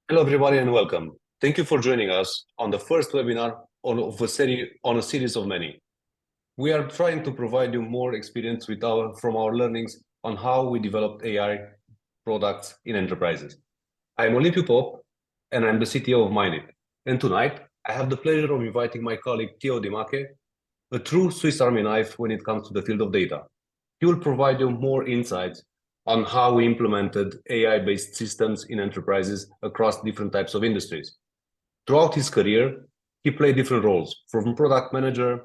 Hello, everybody, and welcome. Thank you for joining us on the first webinar on a series of many. We are trying to provide you more experience from our learnings on how we developed AI products in enterprises. I'm Olimpiu Pop, and I'm the CTO of mindit. And tonight, I have the pleasure of inviting my colleague Theo Dimache, a true Swiss Army knife when it comes to the field of data. He will provide you more insights on how we implemented AI-based systems in enterprises across different types of industries. Throughout his career, he played different roles, from product manager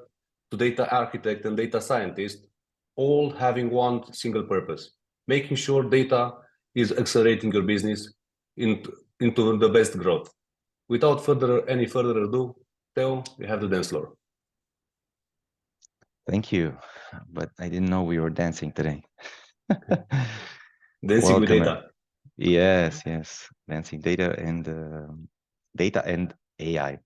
to data architect and data scientist, all having one single purpose: making sure data is accelerating your business into the best growth. Without any further ado, Theo, you have the dance floor. Thank you, but I didn't know we were dancing today. Dancing with data. Yes, dancing data and AI,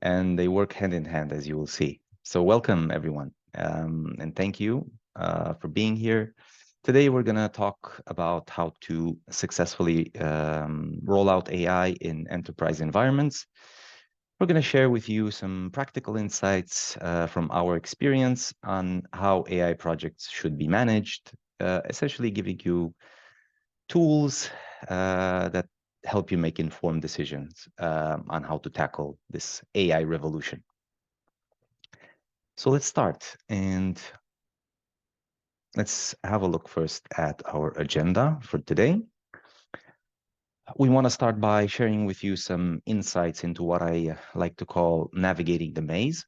and they work hand in hand, as you will see. So welcome, everyone, and thank you for being here. Today, we're going to talk about how to successfully roll out AI in enterprise environments. We're going to share with you some practical insights from our experience on how AI projects should be managed, essentially giving you tools that help you make informed decisions on how to tackle this AI revolution. So let's start, and let's have a look first at our agenda for today. We want to start by sharing with you some insights into what I like to call navigating the maze.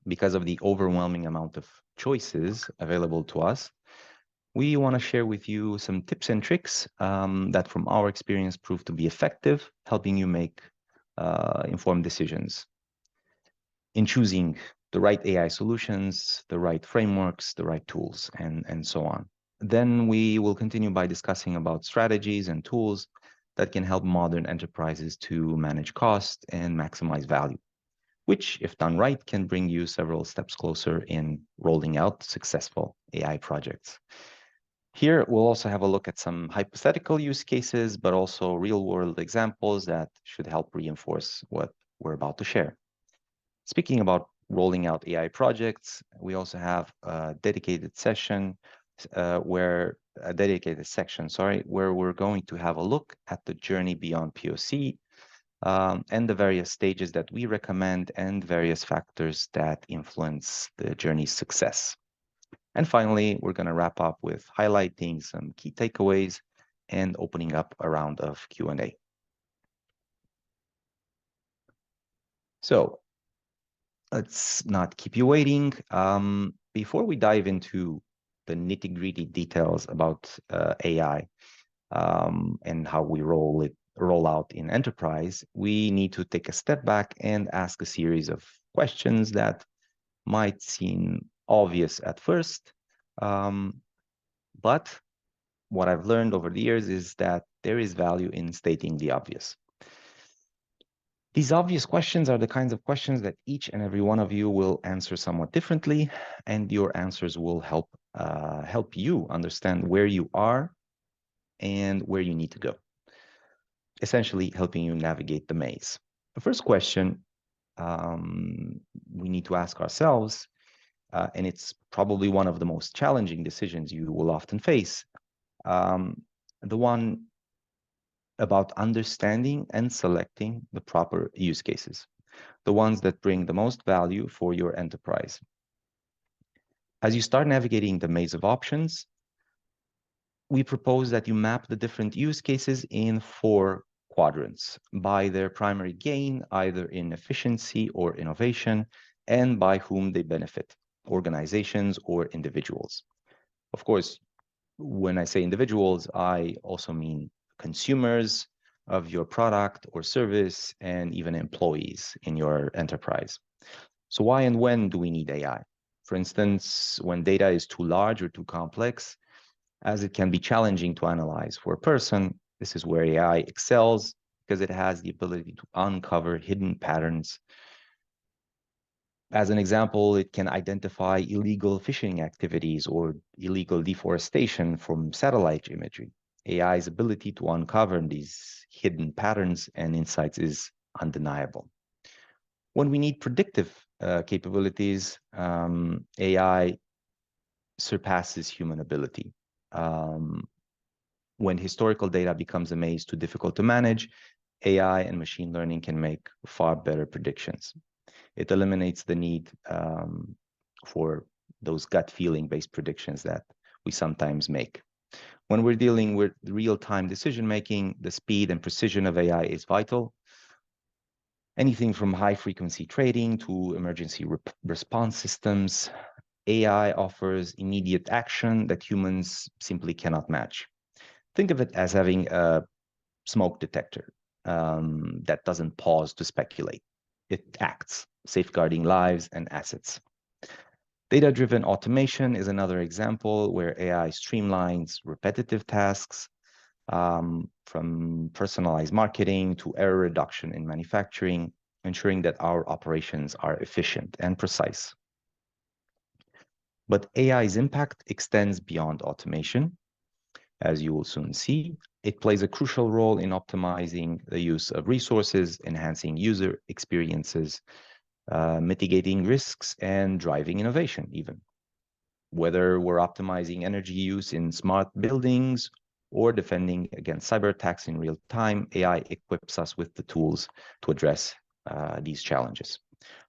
Because of the overwhelming amount of choices available to us, we want to share with you some tips and tricks that from our experience prove to be effective, helping you make informed decisions in choosing the right AI solutions, the right frameworks, the right tools, and so on. Then we will continue by discussing about strategies and tools that can help modern enterprises to manage cost and maximize value, which, if done right, can bring you several steps closer in rolling out successful AI projects. Here, we'll also have a look at some hypothetical use cases, but also real-world examples that should help reinforce what we're about to share. Speaking about rolling out AI projects, we also have a dedicated section where we're going to have a look at the journey beyond POC and the various stages that we recommend and various factors that influence the journey's success. And finally, we're going to wrap up with highlighting some key takeaways and opening up a round of Q&A. So let's not keep you waiting. Before we dive into the nitty-gritty details about AI and how we roll out in enterprise, we need to take a step back and ask a series of questions that might seem obvious at first. But what I've learned over the years is that there is value in stating the obvious. These obvious questions are the kinds of questions that each and every one of you will answer somewhat differently, and your answers will help you understand where you are and where you need to go, essentially helping you navigate the maze. The first question we need to ask ourselves, and it's probably one of the most challenging decisions you will often face, the one about understanding and selecting the proper use cases, the ones that bring the most value for your enterprise. As you start navigating the maze of options, we propose that you map the different use cases in 4 quadrants by their primary gain, either in efficiency or innovation, and by whom they benefit, organizations or individuals. Of course, when I say individuals, I also mean consumers of your product or service, and even employees in your enterprise. So why and when do we need AI? For instance, when data is too large or too complex, as it can be challenging to analyze for a person, this is where AI excels because it has the ability to uncover hidden patterns. As an example, it can identify illegal fishing activities or illegal deforestation from satellite imagery. AI's ability to uncover these hidden patterns and insights is undeniable. When we need predictive capabilities, AI surpasses human ability. When historical data becomes a maze too difficult to manage, AI and machine learning can make far better predictions. It eliminates the need for those gut feeling based predictions that we sometimes make. When we're dealing with real-time decision making, the speed and precision of AI is vital. Anything from high frequency trading to emergency response systems, AI offers immediate action that humans simply cannot match. Think of it as having a smoke detector that doesn't pause to speculate. It acts, safeguarding lives and assets. Data-driven automation is another example where AI streamlines repetitive tasks, from personalized marketing to error reduction in manufacturing, ensuring that our operations are efficient and precise. But AI's impact extends beyond automation. As you will soon see, it plays a crucial role in optimizing the use of resources, enhancing user experiences, mitigating risks, and driving innovation even. Whether we're optimizing energy use in smart buildings or defending against cyber attacks in real time, AI equips us with the tools to address these challenges.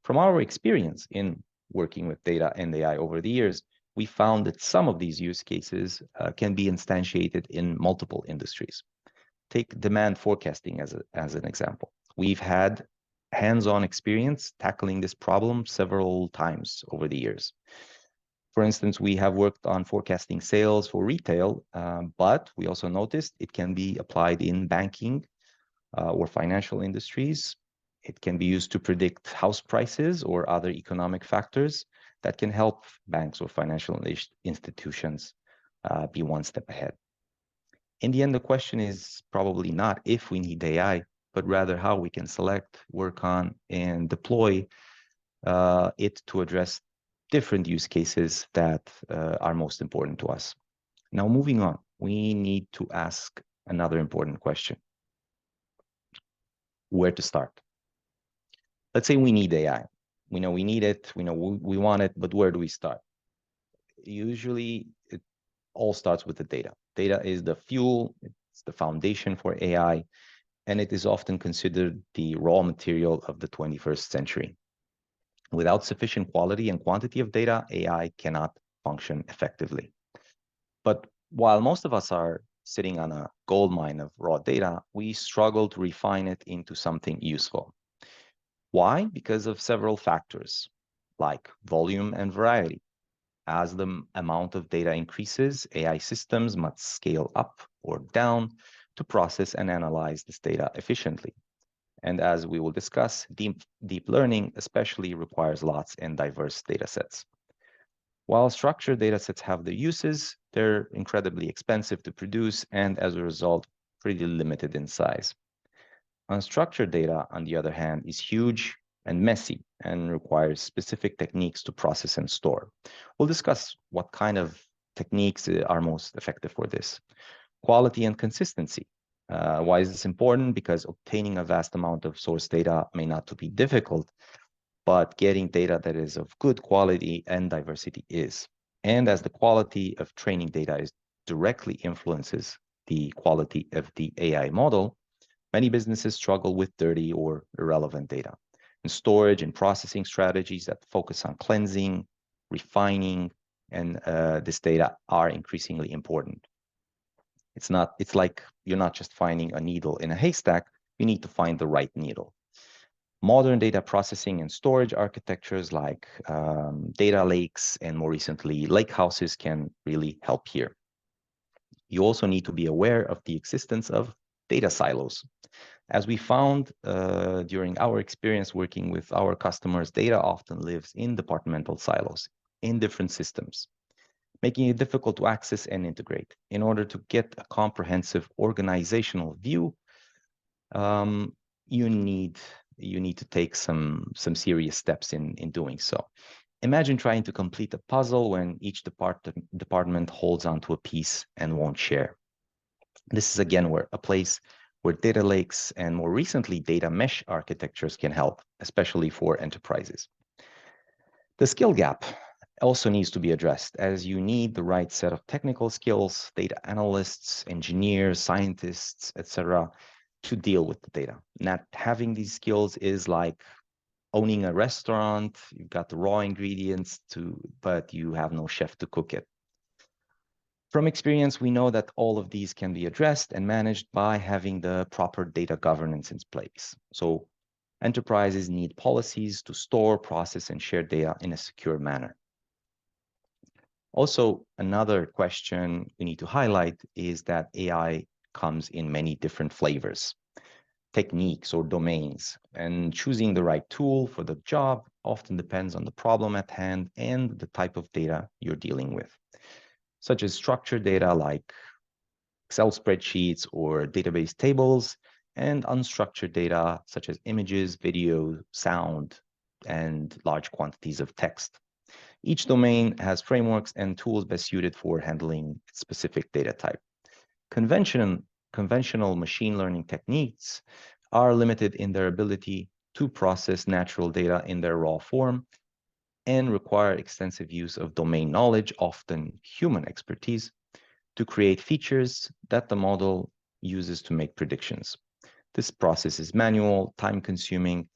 From our experience in working with data and AI over the years, we found that some of these use cases can be instantiated in multiple industries. Take demand forecasting as an example. We've had hands-on experience tackling this problem several times over the years. For instance, we have worked on forecasting sales for retail, but we also noticed it can be applied in banking or financial industries. It can be used to predict house prices or other economic factors that can help banks or financial institutions be one step ahead. In the end, the question is probably not if we need AI, but rather how we can select, work on, and deploy it to address different use cases that are most important to us. Now, moving on, we need to ask another important question. Where to start? Let's say we need AI. We know we need it, we know we want it, but where do we start? Usually, it all starts with the data. Data is the fuel, it's the foundation for AI, and it is often considered the raw material of the 21st century. Without sufficient quality and quantity of data, AI cannot function effectively. But while most of us are sitting on a gold mine of raw data, we struggle to refine it into something useful. Why? Because of several factors, like volume and variety. As the amount of data increases, AI systems must scale up or down to process and analyze this data efficiently. And as we will discuss, deep learning especially requires lots and diverse data sets. While structured data sets have their uses, they're incredibly expensive to produce and as a result, pretty limited in size. Unstructured data, on the other hand, is huge and messy and requires specific techniques to process and store. We'll discuss what kind of techniques are most effective for this. Quality and consistency. Why is this important? Because obtaining a vast amount of source data may not be difficult, but getting data that is of good quality and diversity is. And as the quality of training data directly influences the quality of the AI model, many businesses struggle with dirty or irrelevant data. And storage and processing strategies that focus on cleansing, refining, and this data are increasingly important. It's like you're not just finding a needle in a haystack, you need to find the right needle. Modern data processing and storage architectures like data lakes and more recently lake houses can really help here. You also need to be aware of the existence of data silos. As we found during our experience working with our customers, data often lives in departmental silos in different systems, making it difficult to access and integrate. In order to get a comprehensive organizational view, you need to take some serious steps in doing so. Imagine trying to complete a puzzle when each department holds onto a piece and won't share. This is again where a place where data lakes and more recently data mesh architectures can help, especially for enterprises. The skill gap also needs to be addressed, as you need the right set of technical skills, data analysts, engineers, scientists, etc., to deal with the data. Not having these skills is like owning a restaurant. You've got the raw ingredients but you have no chef to cook it. From experience, we know that all of these can be addressed and managed by having the proper data governance in place. So enterprises need policies to store, process, and share data in a secure manner. Also, another question we need to highlight is that AI comes in many different flavors, techniques, or domains, and choosing the right tool for the job often depends on the problem at hand and the type of data you're dealing with, such as structured data like Excel spreadsheets or database tables, and unstructured data such as images, video, sound, and large quantities of text. Each domain has frameworks and tools best suited for handling specific data type. Conventional machine learning techniques are limited in their ability to process natural data in their raw form and require extensive use of domain knowledge, often human expertise, to create features that the model uses to make predictions. This process is manual, time-consuming,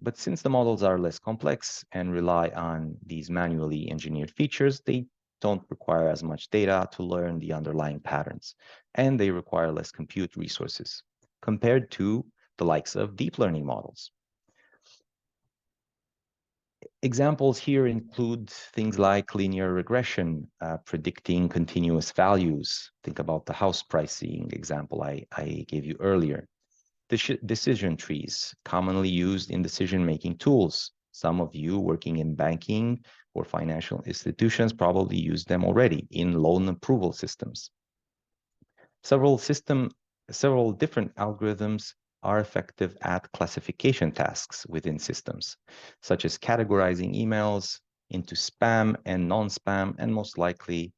but since the models are less complex and rely on these manually engineered features, they don't require as much data to learn the underlying patterns, and they require less compute resources compared to the likes of deep learning models. Examples here include things like linear regression, predicting continuous values. Think about the house pricing example I gave you earlier. Decision trees, commonly used in decision-making tools. Some of you working in banking or financial institutions probably use them already in loan approval systems. Several different algorithms are effective at classification tasks within systems, such as categorizing emails into spam and non-spam, and most likely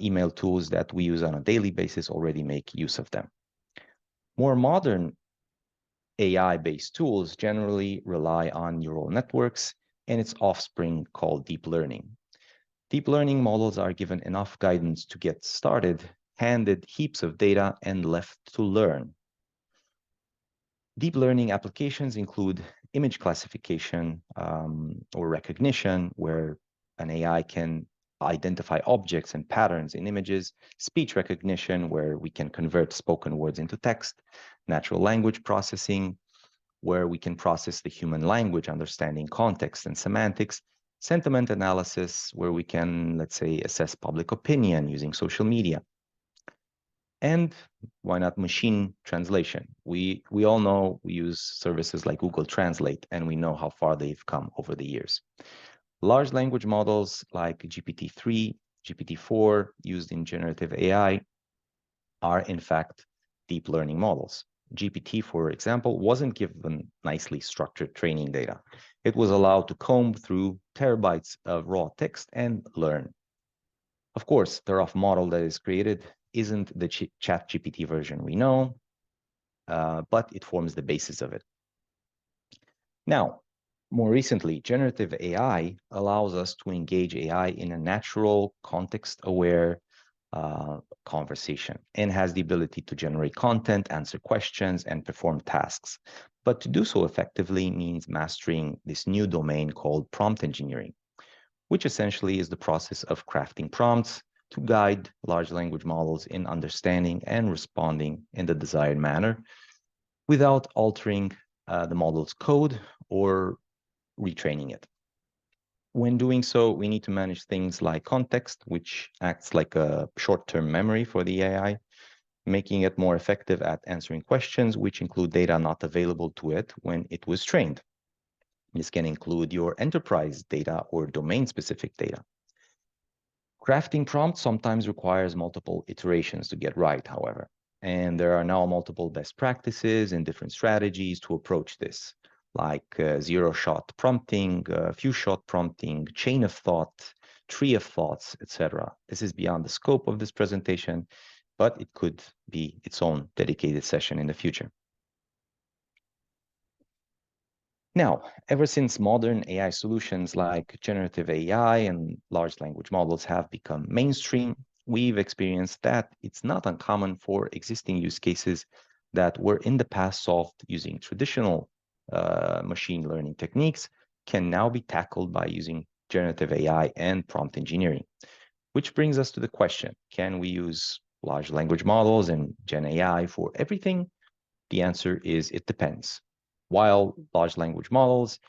email tools that we use on a daily basis already make use of them. More modern AI-based tools generally rely on neural networks and its offspring called deep learning. Deep learning models are given enough guidance to get started, handed heaps of data, and left to learn. Deep learning applications include image classification or recognition, where an AI can identify objects and patterns in images, speech recognition, where we can convert spoken words into text, natural language processing, where we can process the human language, understanding context and semantics, sentiment analysis, where we can, let's say, assess public opinion using social media. And why not machine translation? We all know we use services like Google Translate, and we know how far they've come over the years. Large language models like GPT-3, GPT-4, used in generative AI, are in fact deep learning models. GPT, for example, wasn't given nicely structured training data. It was allowed to comb through terabytes of raw text and learn. Of course, the rough model that is created isn't the ChatGPT version we know, but it forms the basis of it. Now, more recently, generative AI allows us to engage AI in a natural, context-aware conversation and has the ability to generate content, answer questions, and perform tasks. But to do so effectively means mastering this new domain called prompt engineering, which essentially is the process of crafting prompts to guide large language models in understanding and responding in the desired manner without altering the model's code or retraining it. When doing so, we need to manage things like context, which acts like a short-term memory for the AI, making it more effective at answering questions, which include data not available to it when it was trained. This can include your enterprise data or domain-specific data. Crafting prompts sometimes requires multiple iterations to get right, however, and there are now multiple best practices and different strategies to approach this, like zero-shot prompting, few-shot prompting, chain of thought, tree of thoughts, etc. This is beyond the scope of this presentation, but it could be its own dedicated session in the future. Now, ever since modern AI solutions like generative AI and large language models have become mainstream, we've experienced that it's not uncommon for existing use cases that were in the past solved using traditional machine learning techniques can now be tackled by using generative AI and prompt engineering. Which brings us to the question, can we use large language models and Gen AI for everything? The answer is it depends. While large language models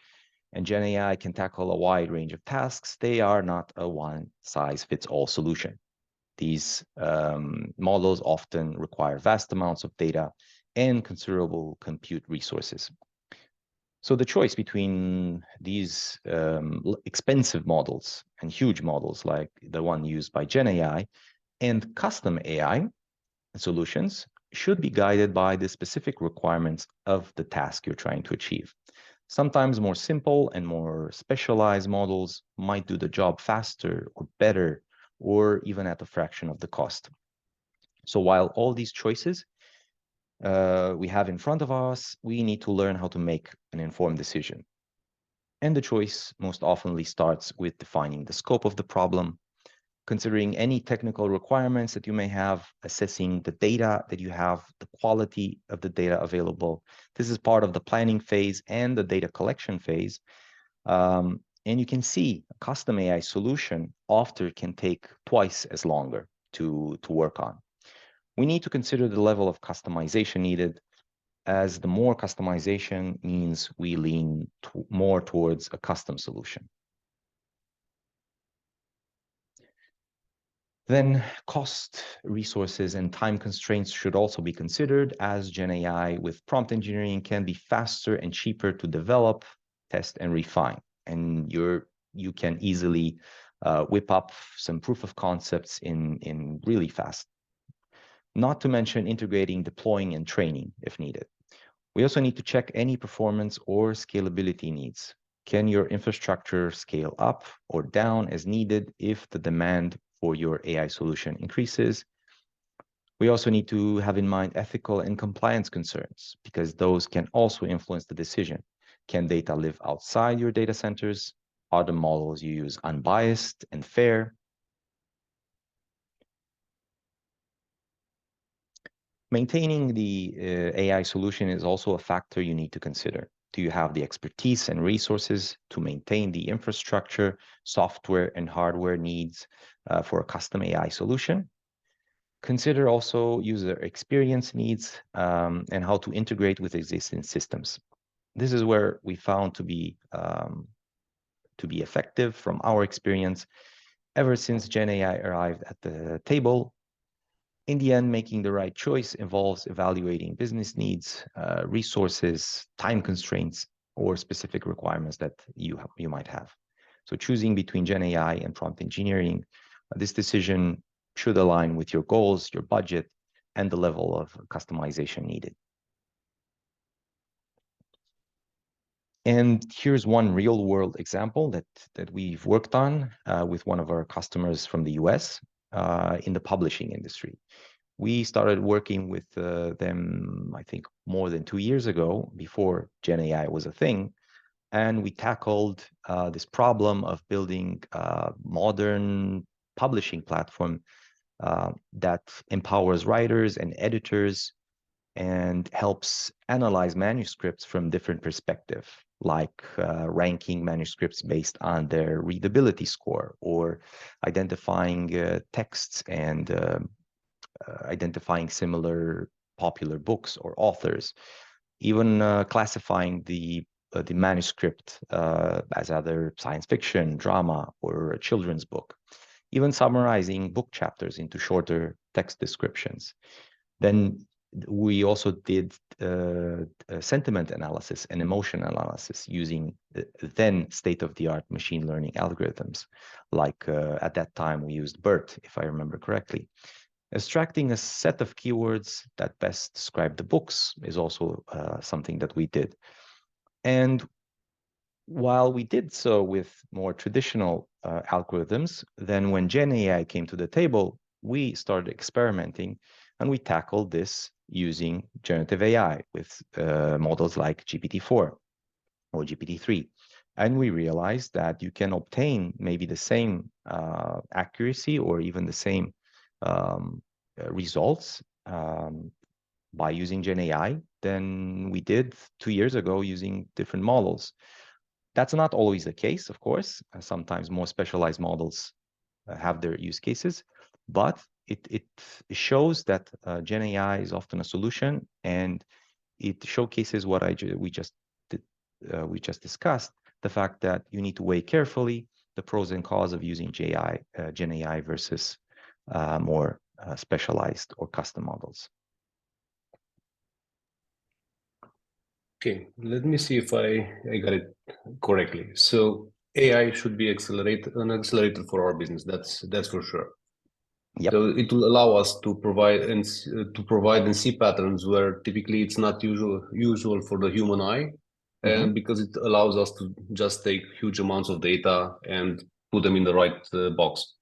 and Gen AI can tackle a wide range of tasks, they are not a one-size-fits-all solution. These models often require vast amounts of data and considerable compute resources. So the choice between these expensive models and huge models like the one used by Gen AI and custom AI solutions should be guided by the specific requirements of the task you're trying to achieve. Sometimes more simple and more specialized models might do the job faster or better, or even at a fraction of the cost. So while all these choices we have in front of us, we need to learn how to make an informed decision. And the choice most oftenly starts with defining the scope of the problem, considering any technical requirements that you may have, assessing the data that you have, the quality of the data available. This is part of the planning phase and the data collection phase. And you can see a custom AI solution often can take twice as longer to work on. We need to consider the level of customization needed, as the more customization means we lean more towards a custom solution. Then cost, resources, and time constraints should also be considered, as Gen AI with prompt engineering can be faster and cheaper to develop, test, and refine. And you can easily whip up some proof of concepts in really fast. Not to mention integrating, deploying, and training if needed. We also need to check any performance or scalability needs. Can your infrastructure scale up or down as needed if the demand for your AI solution increases? We also need to have in mind ethical and compliance concerns, because those can also influence the decision. Can data live outside your data centers? Are the models you use unbiased and fair? Maintaining the AI solution is also a factor you need to consider. Do you have the expertise and resources to maintain the infrastructure, software, and hardware needs for a custom AI solution? Consider also user experience needs and how to integrate with existing systems. This is where we found to be effective from our experience. Ever since Gen AI arrived at the table, in the end, making the right choice involves evaluating business needs, resources, time constraints, or specific requirements that you might have. So choosing between Gen AI and prompt engineering, this decision should align with your goals, your budget, and the level of customization needed. And here's one real-world example that we've worked on with one of our customers from the US in the publishing industry. We started working with them, I think, more than 2 years ago, before Gen AI was a thing. And we tackled this problem of building a modern publishing platform that empowers writers and editors and helps analyze manuscripts from different perspectives, like ranking manuscripts based on their readability score, or identifying texts and identifying similar popular books or authors, even classifying the manuscript as either science fiction, drama, or a children's book, even summarizing book chapters into shorter text descriptions. Then we also did sentiment analysis and emotion analysis using then state-of-the-art machine learning algorithms. Like at that time, we used BERT, if I remember correctly. Extracting a set of keywords that best describe the books is also something that we did. And while we did so with more traditional algorithms, then when Gen AI came to the table, we started experimenting And we tackled this using generative AI with models like GPT-4 or GPT-3. And we realized that you can obtain maybe the same accuracy or even the same results by using Gen AI than we did 2 years ago using different models. That's not always the case, of course. Sometimes more specialized models have their use cases, but it shows that Gen AI is often a solution, and it showcases what we just discussed, the fact that you need to weigh carefully the pros and cons of using Gen AI versus more specialized or custom models. Okay, let me see if I got it correctly. So AI should be an accelerator for our business. That's for sure. Yep. So it will allow us to provide and see patterns where typically it's not usual for the human eye, and because it allows us to just take huge amounts of data and put them in the right box.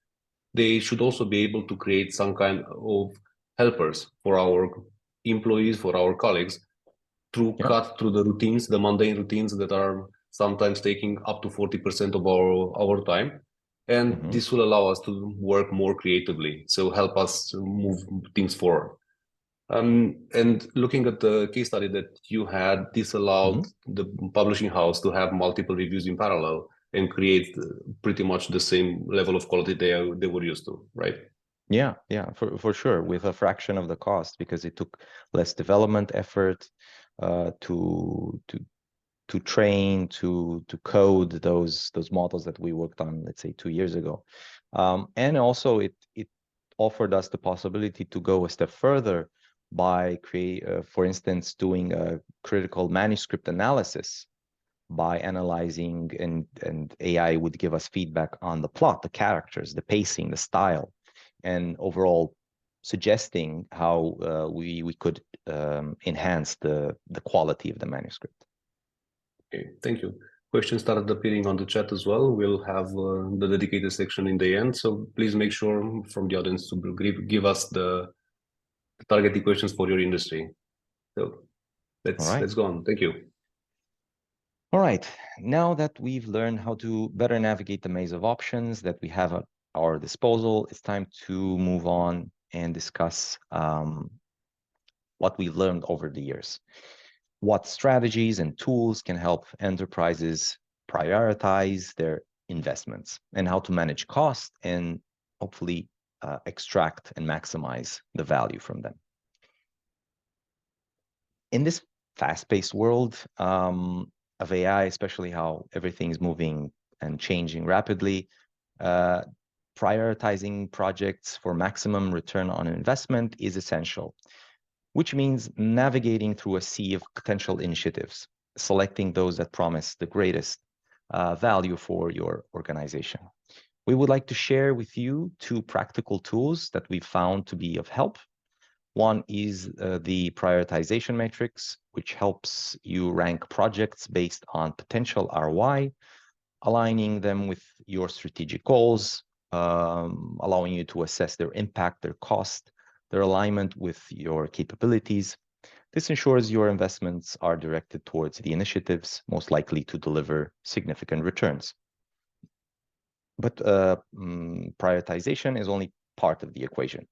They should also be able to create some kind of helpers for our employees, for our colleagues, to cut through the routines, the mundane routines that are sometimes taking up to 40% of our time. And this will allow us to work more creatively, so help us move things forward. And looking at the case study that you had, this allowed the publishing house to have multiple reviews in parallel and create pretty much the same level of quality they were used to, right? Yeah, for sure, with a fraction of the cost, because it took less development effort to train, to code those models that we worked on, let's say 2 years ago. And also it offered us the possibility to go a step further by for instance, doing a critical manuscript analysis by analyzing, and AI would give us feedback on the plot, the characters, the pacing, the style, and overall suggesting how we could enhance the quality of the manuscript. Okay, thank you. Questions started appearing on the chat as well. We'll have the dedicated section in the end. So please make sure from the audience to give us the targeted questions for your industry. So let's go on. Thank you. All right. Now that we've learned how to better navigate the maze of options that we have at our disposal, it's time to move on and discuss what we've learned over the years. What strategies and tools can help enterprises prioritize their investments, and how to manage cost and hopefully extract and maximize the value from them. In this fast-paced world of AI, especially how everything is moving and changing rapidly, prioritizing projects for maximum return on investment is essential, which means navigating through a sea of potential initiatives, selecting those that promise the greatest value for your organization. We would like to share with you 2 practical tools that we found to be of help. One is the prioritization matrix, which helps you rank projects based on potential ROI, aligning them with your strategic goals, allowing you to assess their impact, their cost, their alignment with your capabilities. This ensures your investments are directed towards the initiatives most likely to deliver significant returns. But prioritization is only part of the equation.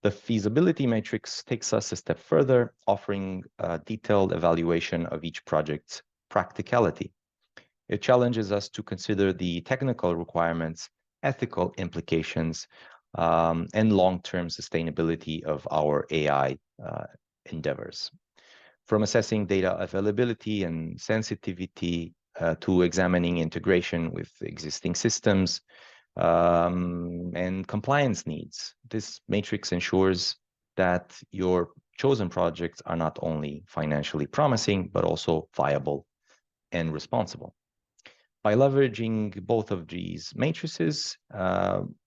The feasibility matrix takes us a step further, offering a detailed evaluation of each project's practicality. It challenges us to consider the technical requirements, ethical implications, and long-term sustainability of our AI endeavors. From assessing data availability and sensitivity to examining integration with existing systems and compliance needs, this matrix ensures that your chosen projects are not only financially promising, but also viable and responsible. By leveraging both of these matrices,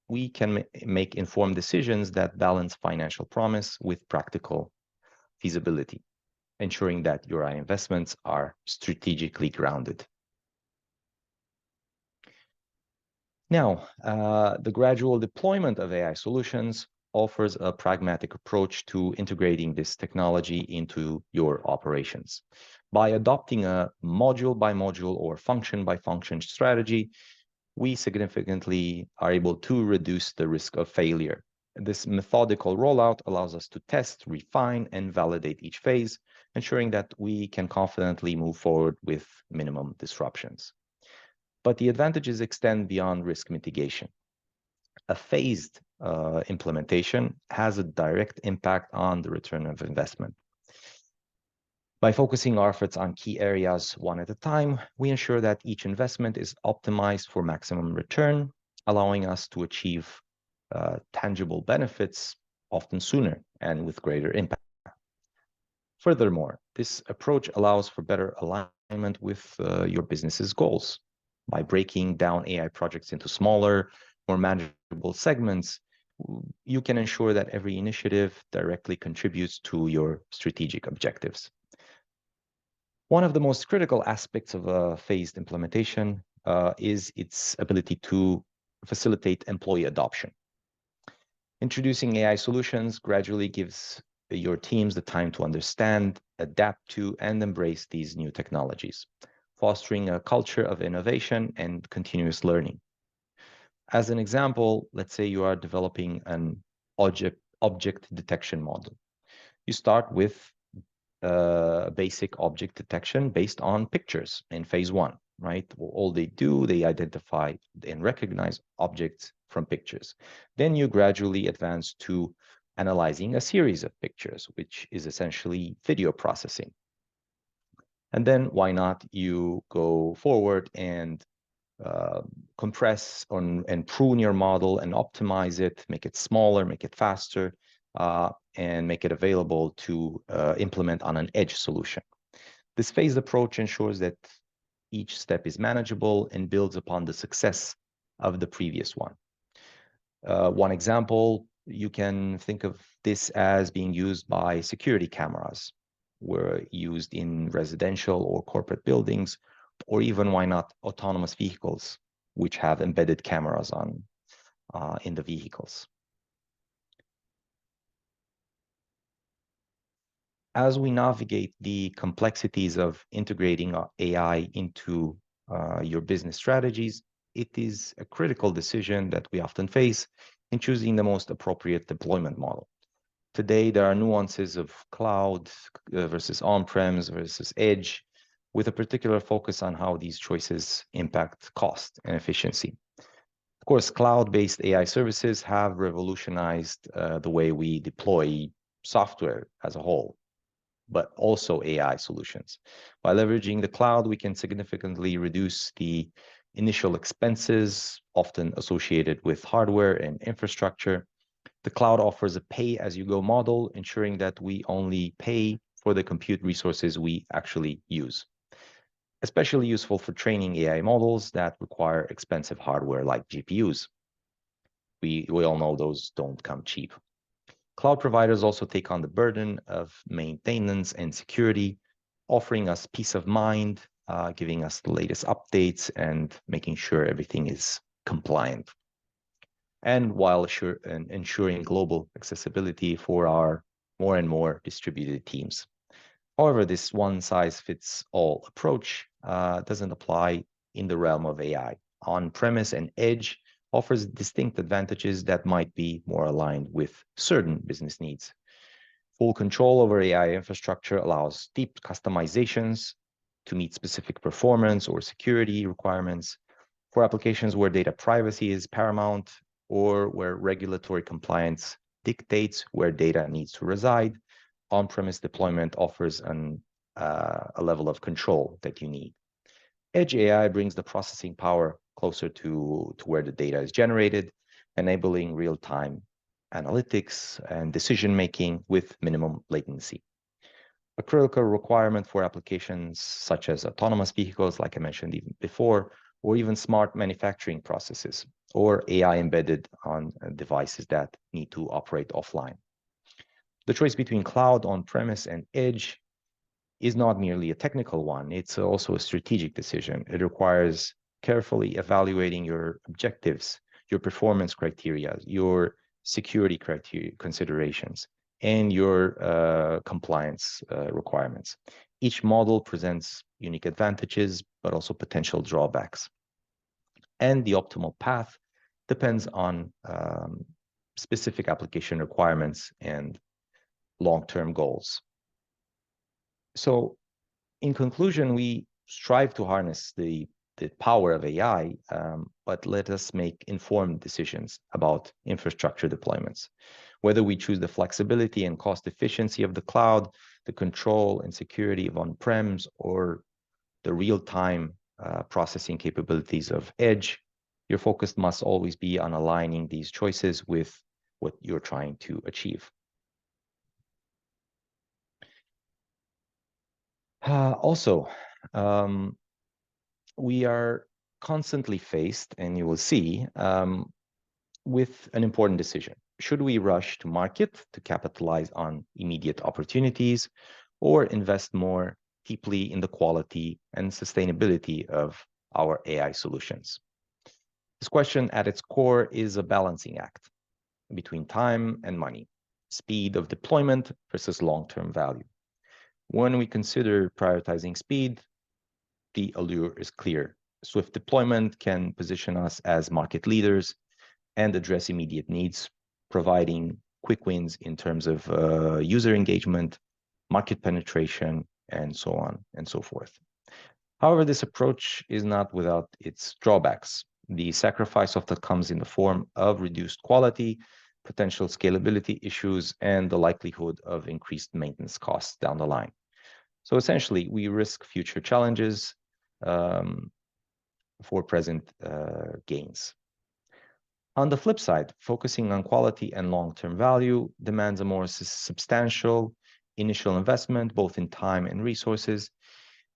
we can make informed decisions that balance financial promise with practical feasibility, ensuring that your investments are strategically grounded. Now, the gradual deployment of AI solutions offers a pragmatic approach to integrating this technology into your operations. By adopting a module by module or function by function strategy, we significantly are able to reduce the risk of failure. This methodical rollout allows us to test, refine, and validate each phase, ensuring that we can confidently move forward with minimum disruptions. But the advantages extend beyond risk mitigation. A phased implementation has a direct impact on the return of investment. By focusing our efforts on key areas one at a time, we ensure that each investment is optimized for maximum return, allowing us to achieve tangible benefits often sooner and with greater impact. Furthermore, this approach allows for better alignment with your business's goals. By breaking down AI projects into smaller, more manageable segments, you can ensure that every initiative directly contributes to your strategic objectives. One of the most critical aspects of a phased implementation is its ability to facilitate employee adoption. Introducing AI solutions gradually gives your teams the time to understand, adapt to, and embrace these new technologies, fostering a culture of innovation and continuous learning. As an example, let's say you are developing an object detection model. You start with basic object detection based on pictures in phase one, right? All they do, they identify and recognize objects from pictures. Then you gradually advance to analyzing a series of pictures, which is essentially video processing. And then why not you go forward and compress and prune your model and optimize it, make it smaller, make it faster, and make it available to implement on an edge solution. This phased approach ensures that each step is manageable and builds upon the success of the previous one. One example, you can think of this as being used by security cameras, were used in residential or corporate buildings, or even, why not, autonomous vehicles, which have embedded cameras on in the vehicles. As we navigate the complexities of integrating AI into your business strategies, it is a critical decision that we often face in choosing the most appropriate deployment model. Today, there are nuances of cloud versus on-premise versus edge, with a particular focus on how these choices impact cost and efficiency. Of course, cloud-based AI services have revolutionized the way we deploy software as a whole, but also AI solutions. By leveraging the cloud, we can significantly reduce the initial expenses often associated with hardware and infrastructure. The cloud offers a pay-as-you-go model, ensuring that we only pay for the compute resources we actually use. Especially useful for training AI models that require expensive hardware like GPUs. We all know those don't come cheap. Cloud providers also take on the burden of maintenance and security, offering us peace of mind, giving us the latest updates, and making sure everything is compliant. And while ensuring global accessibility for our more and more distributed teams. However, this one-size-fits-all approach doesn't apply in the realm of AI. On-premise and edge offers distinct advantages that might be more aligned with certain business needs. Full control over AI infrastructure allows deep customizations to meet specific performance or security requirements. For applications where data privacy is paramount or where regulatory compliance dictates where data needs to reside, on-premise deployment offers a level of control that you need. Edge AI brings the processing power closer to where the data is generated, enabling real-time analytics and decision-making with minimum latency. A critical requirement for applications such as autonomous vehicles, like I mentioned even before, or even smart manufacturing processes, or AI embedded on devices that need to operate offline. The choice between cloud, on-premise, and edge is not merely a technical one, it's also a strategic decision. It requires carefully evaluating your objectives, your performance criteria, your security criteria considerations, and your compliance requirements. Each model presents unique advantages, but also potential drawbacks. And the optimal path depends on specific application requirements and long-term goals. So in conclusion, we strive to harness the power of AI, but let us make informed decisions about infrastructure deployments. Whether we choose the flexibility and cost efficiency of the cloud, the control and security of on-prems, or the real-time processing capabilities of edge, your focus must always be on aligning these choices with what you're trying to achieve. Also, we are constantly faced, and you will see, with an important decision. Should we rush to market to capitalize on immediate opportunities, or invest more deeply in the quality and sustainability of our AI solutions? This question at its core is a balancing act between time and money, speed of deployment versus long-term value. When we consider prioritizing speed, the allure is clear. Swift deployment can position us as market leaders and address immediate needs, providing quick wins in terms of user engagement, market penetration, and so on and so forth. However, this approach is not without its drawbacks. The sacrifice often comes in the form of reduced quality, potential scalability issues, and the likelihood of increased maintenance costs down the line. So essentially, we risk future challenges for present gains. On the flip side, focusing on quality and long-term value demands a more substantial initial investment, both in time and resources.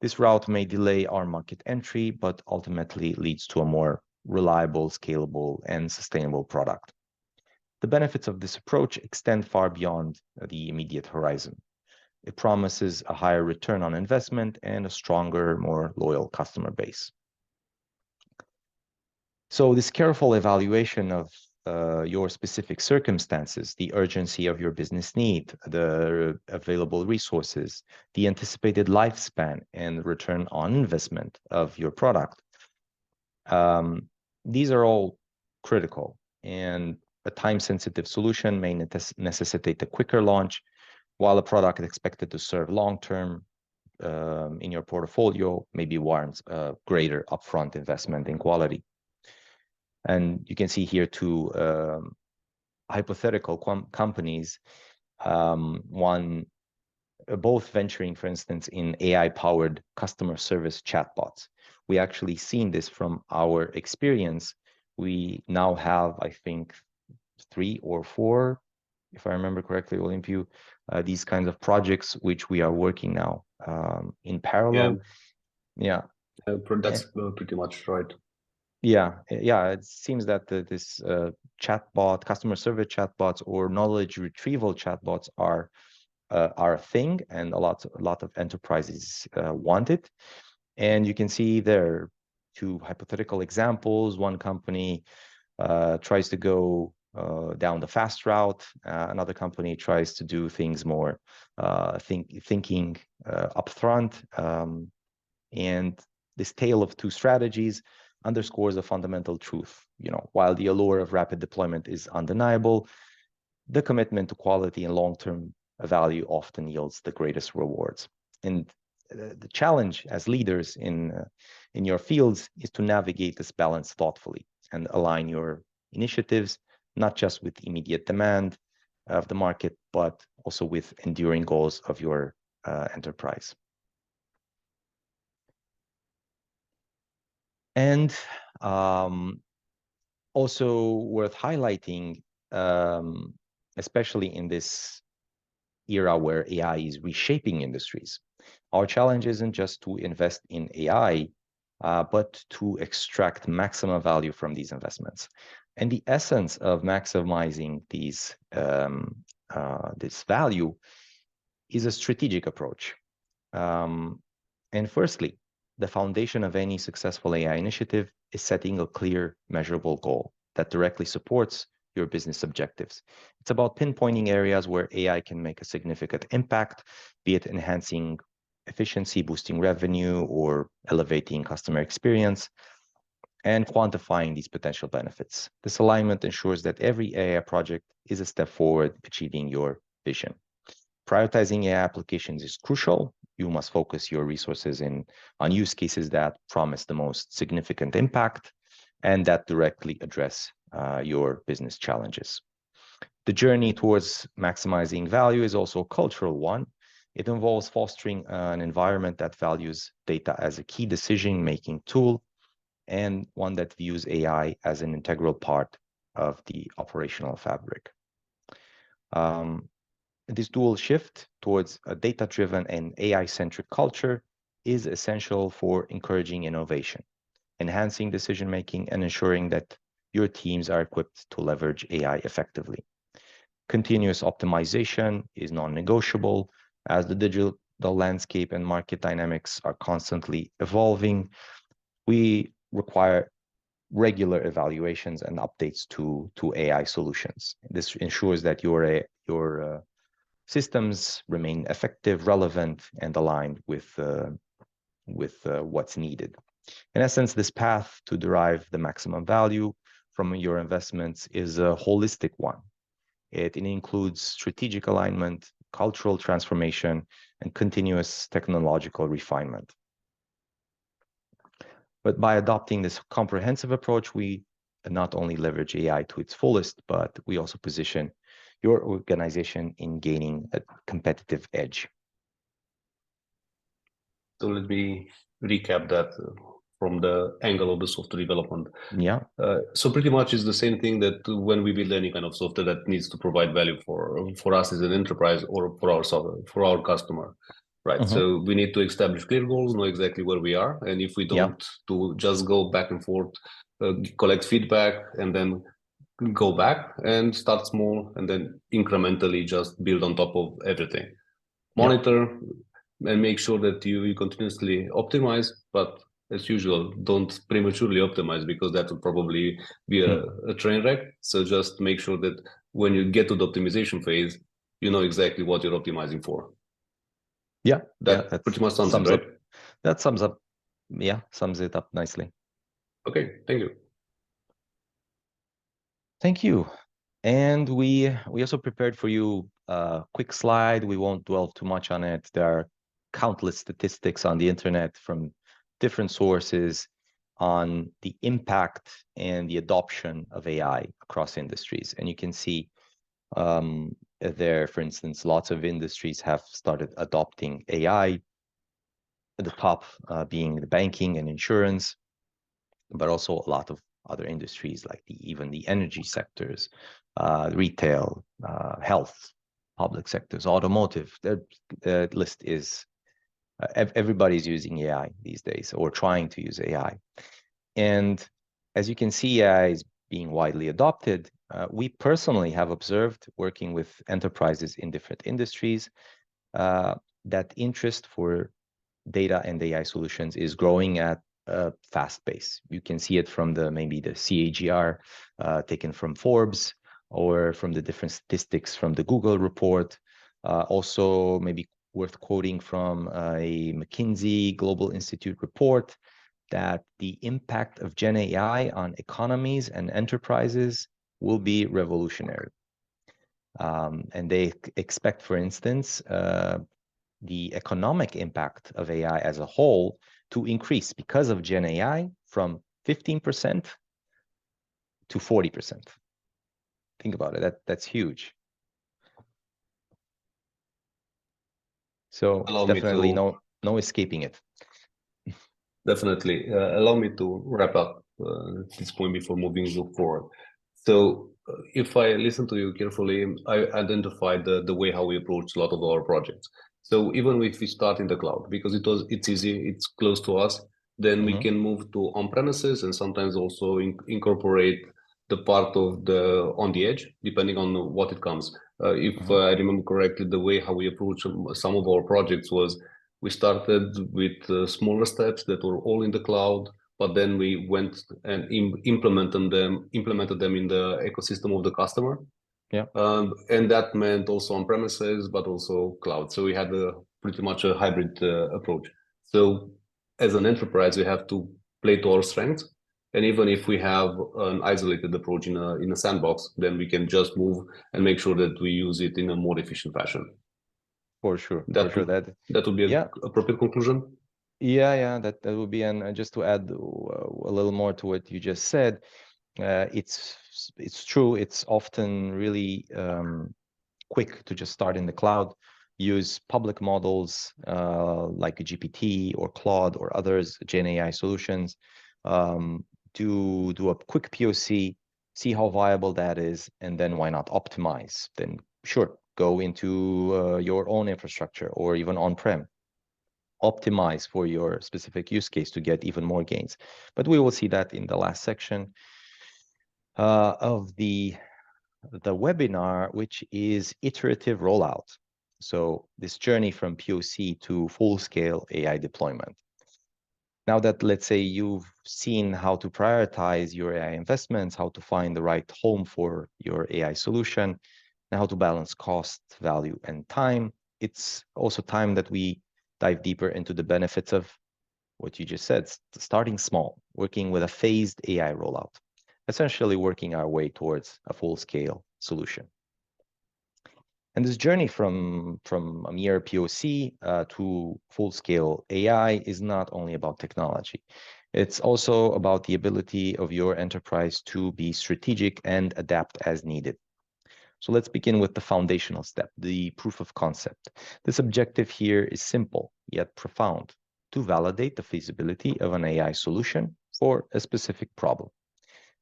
This route may delay our market entry, but ultimately leads to a more reliable, scalable, and sustainable product. The benefits of this approach extend far beyond the immediate horizon. It promises a higher return on investment and a stronger, more loyal customer base. So this careful evaluation of your specific circumstances, the urgency of your business need, the available resources, the anticipated lifespan and return on investment of your product, these are all critical, and a time-sensitive solution may necessitate a quicker launch, while a product expected to serve long-term in your portfolio maybe warrants a greater upfront investment in quality. And you can see here two hypothetical companies, both venturing, for instance, in AI-powered customer service chatbots. We actually seen this from our experience. We now have, I think, 3 or 4, if I remember correctly, Olympiu, these kinds of projects which we are working now in parallel. Yeah. That's pretty much right. Yeah, it seems that this chatbot, customer service chatbots, or knowledge retrieval chatbots are a thing, and a lot of enterprises want it. And you can see there 2 hypothetical examples. One company tries to go down the fast route. Another company tries to do things more thinking upfront. And this tale of 2 strategies underscores a fundamental truth. While the allure of rapid deployment is undeniable, the commitment to quality and long-term value often yields the greatest rewards. And the challenge as leaders in your fields is to navigate this balance thoughtfully and align your initiatives not just with immediate demand of the market, but also with enduring goals of your enterprise. And also worth highlighting, especially in this era where AI is reshaping industries, our challenge isn't just to invest in AI, but to extract maximum value from these investments. And the essence of maximizing this value is a strategic approach. And firstly, the foundation of any successful AI initiative is setting a clear, measurable goal that directly supports your business objectives. It's about pinpointing areas where AI can make a significant impact, be it enhancing efficiency, boosting revenue, or elevating customer experience, and quantifying these potential benefits. This alignment ensures that every AI project is a step forward achieving your vision. Prioritizing AI applications is crucial. You must focus your resources on use cases that promise the most significant impact and that directly address your business challenges. The journey towards maximizing value is also a cultural one. It involves fostering an environment that values data as a key decision-making tool and one that views AI as an integral part of the operational fabric. This dual shift towards a data-driven and AI-centric culture is essential for encouraging innovation, enhancing decision-making, and ensuring that your teams are equipped to leverage AI effectively. Continuous optimization is non-negotiable as the digital landscape and market dynamics are constantly evolving. We require regular evaluations and updates to AI solutions. This ensures that your systems remain effective, relevant, and aligned with what's needed. In essence, this path to derive the maximum value from your investments is a holistic one. It includes strategic alignment, cultural transformation, and continuous technological refinement. But by adopting this comprehensive approach, we not only leverage AI to its fullest, but we also position your organization in gaining a competitive edge. So let me recap that from the angle of the software development. Yeah. So pretty much it's the same thing that when we build any kind of software that needs to provide value for us as an enterprise or for our customer, right? Mm-hmm. So we need to establish clear goals, know exactly where we are, and if we don't, to just go back and forth, collect feedback, and then go back and start small, and then incrementally just build on top of everything. Monitor and make sure that you continuously optimize, but as usual, don't prematurely optimize because that will probably be a train wreck. So just make sure that when you get to the optimization phase, you know exactly what you're optimizing for. That pretty much sums it, right? That sums up, sums it up nicely. Okay, thank you. Thank you. And we also prepared for you a quick slide. We won't dwell too much on it. There are countless statistics on the internet from different sources on the impact and the adoption of AI across industries. And you can see there, for instance, lots of industries have started adopting AI, at the top being the banking and insurance, but also a lot of other industries like even the energy sectors, retail, health, public sectors, automotive. The list is, everybody's using AI these days or trying to use AI. And as you can see, AI is being widely adopted. We personally have observed, working with enterprises in different industries, that interest for data and AI solutions is growing at a fast pace. You can see it from maybe the CAGR taken from Forbes, or from the different statistics from the Google report. Also maybe worth quoting from a McKinsey Global Institute report that the impact of Gen AI on economies and enterprises will be revolutionary. And they expect, for instance, the economic impact of AI as a whole to increase because of Gen AI from 15% to 40%. Think about it. That's huge. So definitely no escaping it. Definitely. Allow me to wrap up this point before moving forward. So if I listen to you carefully, I identified the way how we approach a lot of our projects. So even if we start in the cloud, because it's easy, it's close to us, then we can move to on-premises and sometimes also incorporate the part of on the edge, depending on what it comes. If I remember correctly, the way how we approach some of our projects was we started with smaller steps that were all in the cloud. but then we went and implemented them in the ecosystem of the customer. Yeah. And that meant also on premises, but also cloud. So we had pretty much a hybrid approach. So as an enterprise, we have to play to our strengths. And even if we have an isolated approach in a sandbox, then we can just move and make sure that we use it in a more efficient fashion. For sure. For That sure. would, that would be Yeah. an appropriate conclusion. Yeah, that would be, and just to add a little more to what you just said, it's true. It's often really quick to just start in the cloud, use public models like a GPT or Claude or others, Gen AI solutions, do a quick POC, see how viable that is, and then why not optimize? Then sure, go into your own infrastructure or even on-prem. Optimize for your specific use case to get even more gains. But we will see that in the last section of the webinar, which is iterative rollout. So this journey from POC to full-scale AI deployment. Now that, let's say, you've seen how to prioritize your AI investments, how to find the right home for your AI solution, and how to balance cost, value, and time, it's also time that we dive deeper into the benefits of what you just said, starting small, working with a phased AI rollout, essentially working our way towards a full-scale solution. And this journey from a mere POC to full-scale AI is not only about technology. It's also about the ability of your enterprise to be strategic and adapt as needed. So let's begin with the foundational step, the proof of concept. This objective here is simple, yet profound, to validate the feasibility of an AI solution for a specific problem.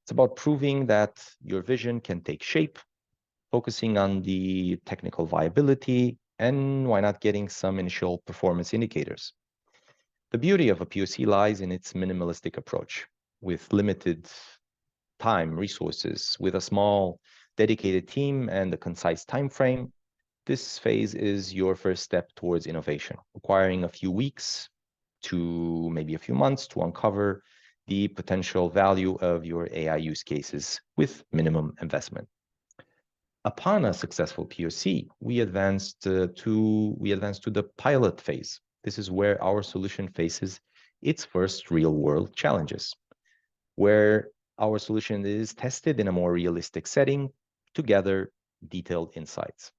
It's about proving that your vision can take shape, focusing on the technical viability, and why not getting some initial performance indicators. The beauty of a POC lies in its minimalistic approach. With limited time, resources, with a small dedicated team and a concise time frame, this phase is your first step towards innovation, requiring a few weeks to maybe a few months to uncover the potential value of your AI use cases with minimum investment. Upon a successful POC, we advance to the pilot phase. This is where our solution faces its first real-world challenges, where our solution is tested in a more realistic setting to gather detailed insights.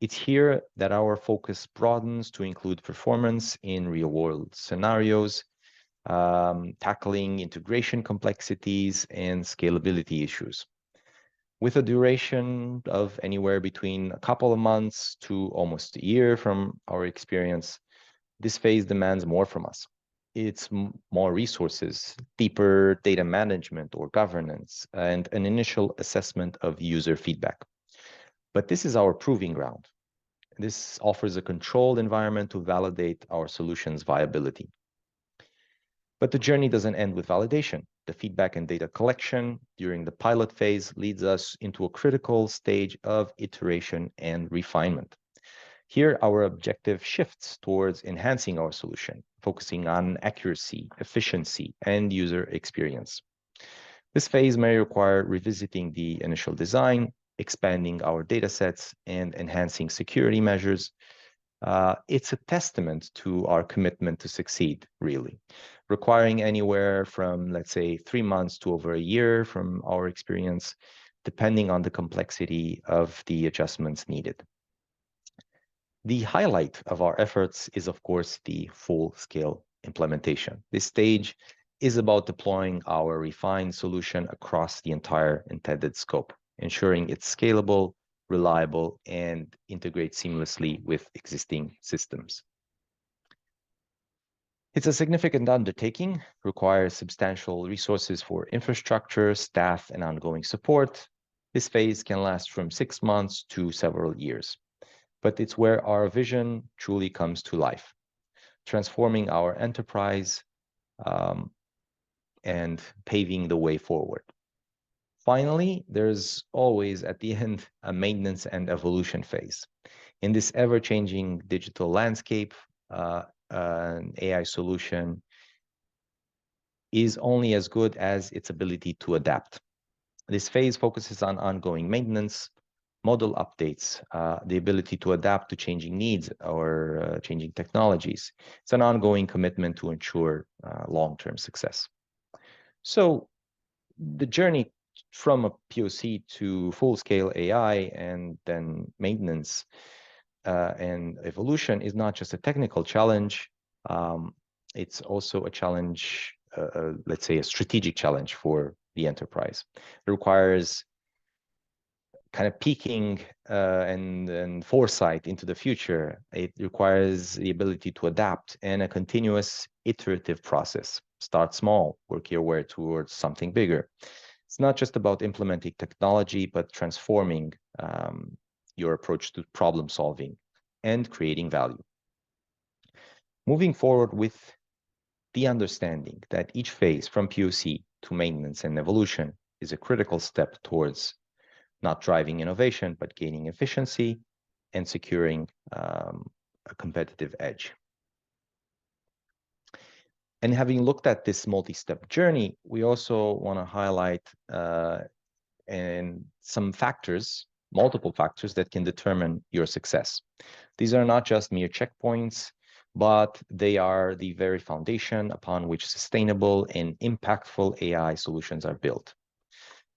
It's here that our focus broadens to include performance in real-world scenarios, tackling integration complexities and scalability issues. With a duration of anywhere between a couple of months to almost a year from our experience, this phase demands more from us. It's more resources, deeper data management or governance, and an initial assessment of user feedback. But this is our proving ground. This offers a controlled environment to validate our solution's viability. But the journey doesn't end with validation. The feedback and data collection during the pilot phase leads us into a critical stage of iteration and refinement. Here, our objective shifts towards enhancing our solution, focusing on accuracy, efficiency, and user experience. This phase may require revisiting the initial design, expanding our datasets, and enhancing security measures. It's a testament to our commitment to succeed, really, requiring anywhere from, let's say, 3 months to over a year from our experience, depending on the complexity of the adjustments needed. The highlight of our efforts is, of course, the full-scale implementation. This stage is about deploying our refined solution across the entire intended scope, ensuring it's scalable, reliable, and integrates seamlessly with existing systems. It's a significant undertaking, requires substantial resources for infrastructure, staff, and ongoing support. This phase can last from 6 months to several years, but it's where our vision truly comes to life, transforming our enterprise and paving the way forward. Finally, there's always at the end a maintenance and evolution phase. In this ever-changing digital landscape, an AI solution is only as good as its ability to adapt. This phase focuses on ongoing maintenance, model updates, the ability to adapt to changing needs or changing technologies. It's an ongoing commitment to ensure long-term success. So the journey from a POC to full-scale AI and then maintenance and evolution is not just a technical challenge. It's also a challenge, let's say a strategic challenge for the enterprise. It requires kind of peeking and foresight into the future. It requires the ability to adapt and a continuous iterative process. Start small, work your way towards something bigger. It's not just about implementing technology, but transforming your approach to problem solving and creating value. Moving forward with the understanding that each phase from POC to maintenance and evolution is a critical step towards not driving innovation, but gaining efficiency and securing a competitive edge. And having looked at this multi-step journey, we also want to highlight and some factors, multiple factors that can determine your success. These are not just mere checkpoints, but they are the very foundation upon which sustainable and impactful AI solutions are built.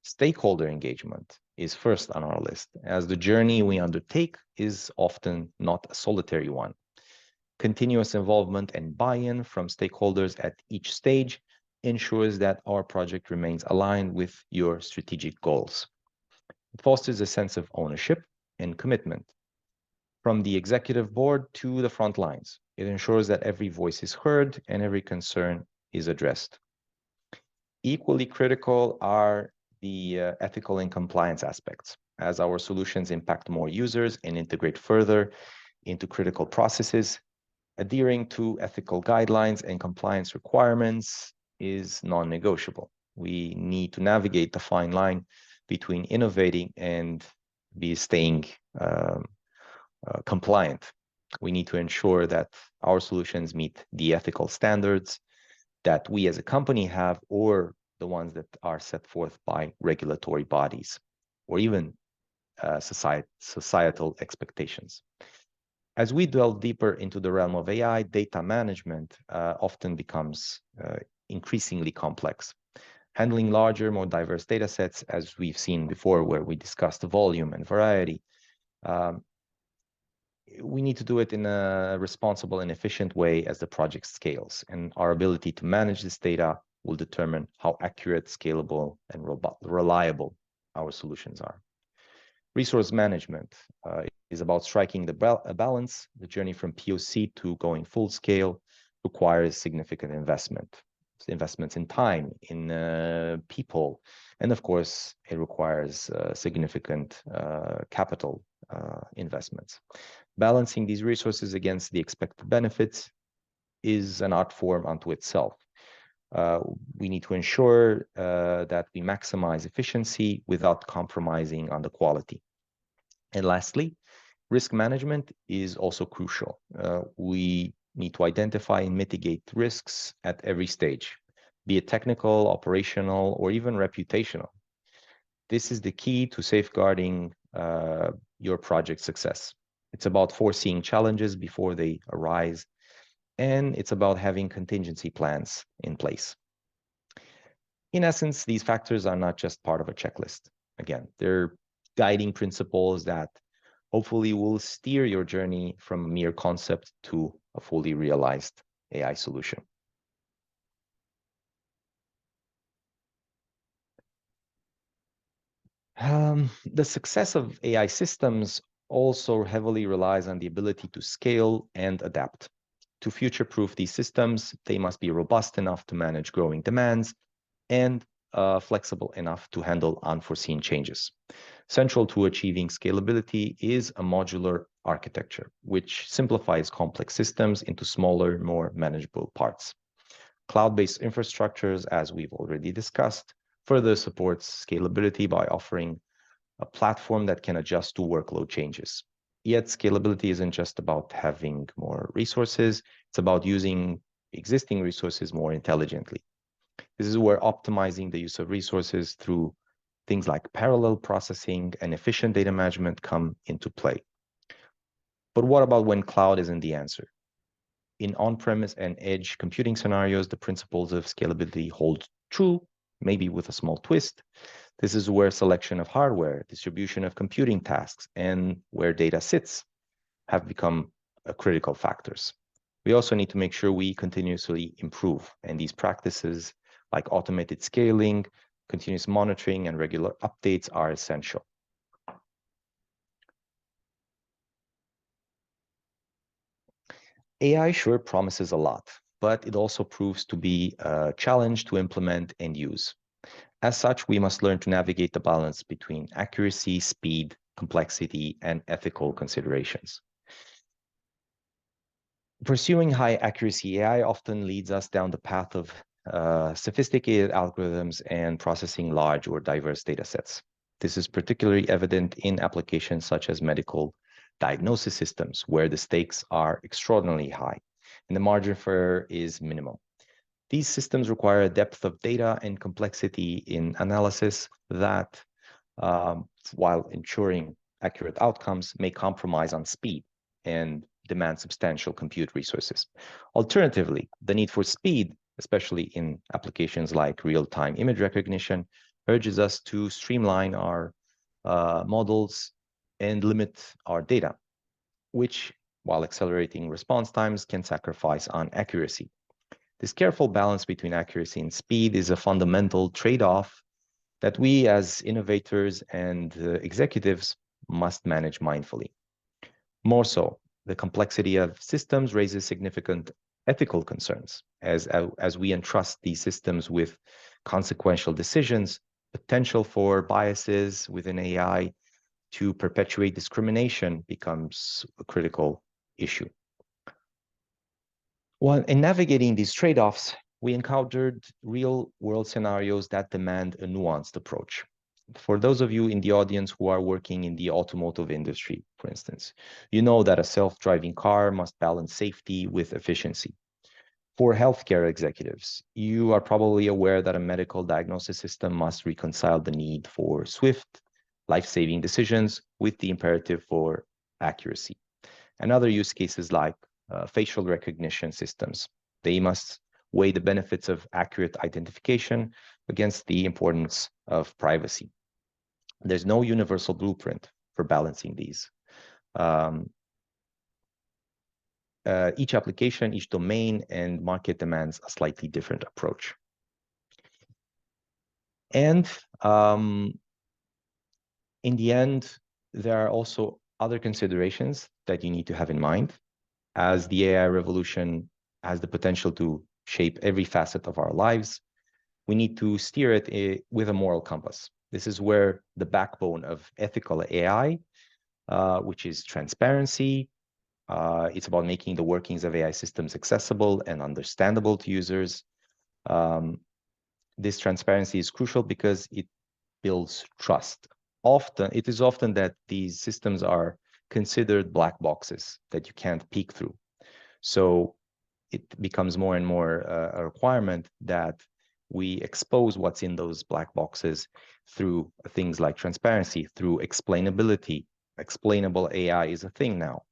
Stakeholder engagement is first on our list, as the journey we undertake is often not a solitary one. Continuous involvement and buy-in from stakeholders at each stage ensures that our project remains aligned with your strategic goals. It fosters a sense of ownership and commitment. From the executive board to the front lines, it ensures that every voice is heard and every concern is addressed. Equally critical are the ethical and compliance aspects. As our solutions impact more users and integrate further into critical processes, adhering to ethical guidelines and compliance requirements is non-negotiable. We need to navigate the fine line between innovating and staying compliant. We need to ensure that our solutions meet the ethical standards that we as a company have, or the ones that are set forth by regulatory bodies, or even societal expectations. As we delve deeper into the realm of AI, data management often becomes increasingly complex. Handling larger, more diverse data sets, as we've seen before, where we discussed volume and variety, we need to do it in a responsible and efficient way as the project scales. And our ability to manage this data will determine how accurate, scalable, and reliable our solutions are. Resource management is about striking a balance. The journey from POC to going full scale requires significant investments in time, in people, and of course, it requires significant capital investments. Balancing these resources against the expected benefits is an art form unto itself. We need to ensure that we maximize efficiency without compromising on the quality. And lastly, risk management is also crucial. We need to identify and mitigate risks at every stage, be it technical, operational, or even reputational. This is the key to safeguarding your project success. It's about foreseeing challenges before they arise, and it's about having contingency plans in place. In essence, these factors are not just part of a checklist. Again, they're guiding principles that hopefully will steer your journey from a mere concept to a fully realized AI solution. The success of AI systems also heavily relies on the ability to scale and adapt. To future-proof these systems, they must be robust enough to manage growing demands and flexible enough to handle unforeseen changes. Central to achieving scalability is a modular architecture, which simplifies complex systems into smaller, more manageable parts. Cloud-based infrastructures, as we've already discussed, further supports scalability by offering a platform that can adjust to workload changes. Yet scalability isn't just about having more resources, it's about using existing resources more intelligently. This is where optimizing the use of resources through things like parallel processing and efficient data management come into play. But what about when cloud isn't the answer? In on-premise and edge computing scenarios, the principles of scalability hold true, maybe with a small twist. This is where selection of hardware, distribution of computing tasks, and where data sits have become critical factors. We also need to make sure we continuously improve, and these practices like automated scaling, continuous monitoring, and regular updates are essential. AI sure promises a lot, but it also proves to be a challenge to implement and use. As such, we must learn to navigate the balance between accuracy, speed, complexity, and ethical considerations. Pursuing high accuracy AI often leads us down the path of sophisticated algorithms and processing large or diverse data sets. This is particularly evident in applications such as medical diagnosis systems, where the stakes are extraordinarily high and the margin for error is minimal. These systems require a depth of data and complexity in analysis that, while ensuring accurate outcomes, may compromise on speed and demand substantial compute resources. Alternatively, the need for speed, especially in applications like real-time image recognition, urges us to streamline our models and limit our data, which, while accelerating response times, can sacrifice on accuracy. This careful balance between accuracy and speed is a fundamental trade-off that we as innovators and executives must manage mindfully. More so, the complexity of systems raises significant ethical concerns as we entrust these systems with consequential decisions. Potential for biases within AI to perpetuate discrimination becomes a critical issue. Well, in navigating these trade-offs, we encountered real-world scenarios that demand a nuanced approach. For those of you in the audience who are working in the automotive industry, for instance, you know that a self-driving car must balance safety with efficiency. For healthcare executives, you are probably aware that a medical diagnosis system must reconcile the need for swift, life-saving decisions with the imperative for accuracy. And other use cases like facial recognition systems, they must weigh the benefits of accurate identification against the importance of privacy. There's no universal blueprint for balancing these. Each application, each domain, and market demands a slightly different approach. And in the end, there are also other considerations that you need to have in mind, as the AI revolution has the potential to shape every facet of our lives. We need to steer it with a moral compass. This is where the backbone of ethical AI, which is transparency. It's about making the workings of AI systems accessible and understandable to users. This transparency is crucial because it builds trust. It is often that these systems are considered black boxes that you can't peek through. So it becomes more and more a requirement that we expose what's in those black boxes through things like transparency, through explainability. Explainable AI is a thing now.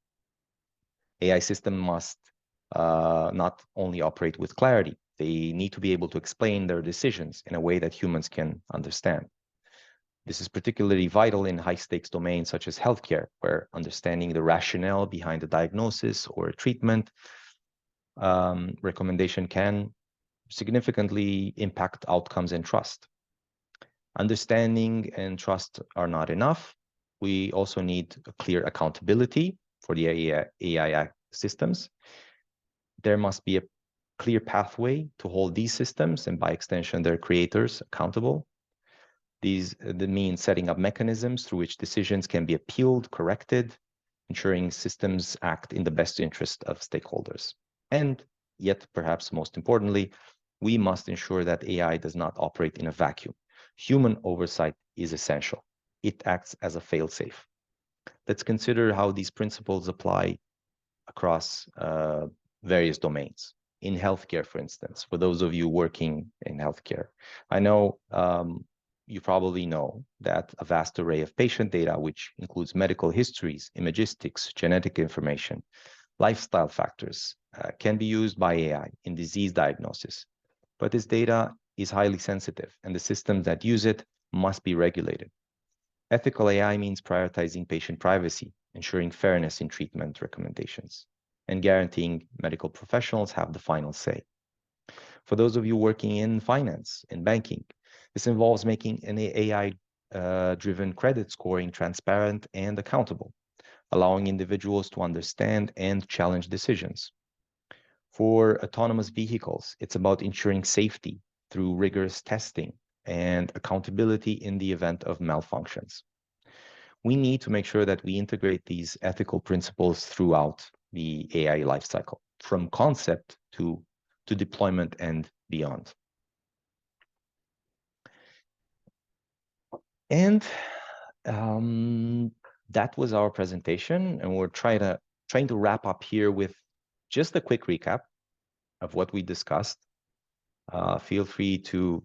AI system must not only operate with clarity, they need to be able to explain their decisions in a way that humans can understand. This is particularly vital in high-stakes domains such as healthcare, where understanding the rationale behind a diagnosis or a treatment recommendation can significantly impact outcomes and trust. Understanding and trust are not enough. We also need a clear accountability for the AI systems. There must be a clear pathway to hold these systems, and by extension, their creators, accountable. That means setting up mechanisms through which decisions can be appealed, corrected, ensuring systems act in the best interest of stakeholders. And yet, perhaps most importantly, we must ensure that AI does not operate in a vacuum. Human oversight is essential. It acts as a fail-safe. Let's consider how these principles apply across various domains. in healthcare, for instance, for those of you working in healthcare. I know you probably know that a vast array of patient data, which includes medical histories, imagistics, genetic information, lifestyle factors, can be used by AI in disease diagnosis. But this data is highly sensitive, and the systems that use it must be regulated. Ethical AI means prioritizing patient privacy, ensuring fairness in treatment recommendations, and guaranteeing medical professionals have the final say. For those of you working in finance, in banking, this involves making an AI-driven credit scoring transparent and accountable, allowing individuals to understand and challenge decisions. For autonomous vehicles, it's about ensuring safety through rigorous testing and accountability in the event of malfunctions. We need to make sure that we integrate these ethical principles throughout the AI lifecycle, from concept to deployment and beyond. And that was our presentation, and we're trying to wrap up here with just a quick recap of what we discussed. Feel free to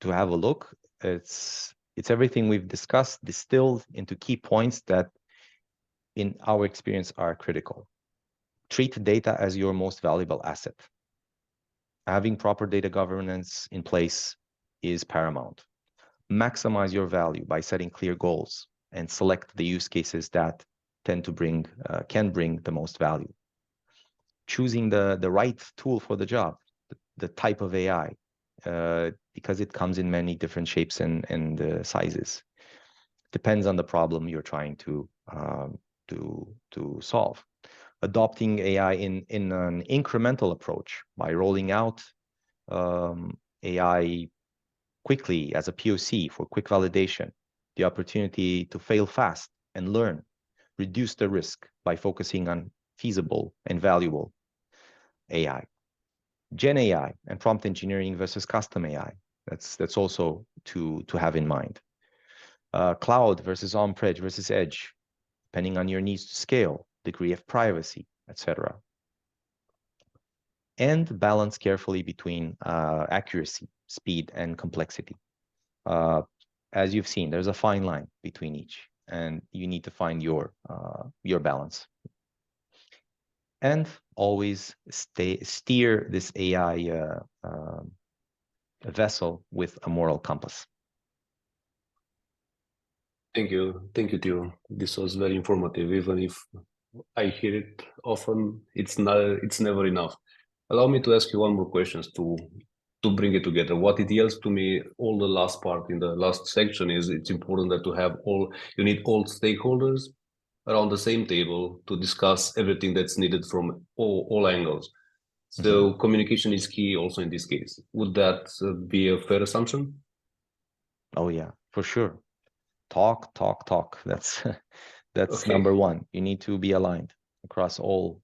have a look. It's everything we've discussed distilled into key points that, in our experience, are critical. Treat data as your most valuable asset. Having proper data governance in place is paramount. Maximize your value by setting clear goals and select the use cases that tend to can bring the most value. Choosing the right tool for the job, the type of AI, because it comes in many different shapes and sizes. Depends on the problem you're trying to solve. Adopting AI in an incremental approach by rolling out AI quickly as a POC for quick validation, the opportunity to fail fast and learn, reduce the risk by focusing on feasible and valuable AI. Gen AI and prompt engineering versus custom AI. That's also to have in mind. Cloud versus on-prem versus edge, depending on your needs to scale, degree of privacy, etc. And balance carefully between accuracy, speed, and complexity. As you've seen, there's a fine line between each, and you need to find your balance. And always steer this AI vessel with a moral compass. Thank you, Theo. This was very informative. Even if I hear it often, it's never enough. Allow me to ask you one more question to bring it together. What it yells to me, all the last part in the last section, is it's important that you need all stakeholders around the same table to discuss everything that's needed from all angles. So communication is key also in this case. Would that be a fair assumption? Oh yeah, for sure. Talk. That's Okay. number one. You need to be aligned across all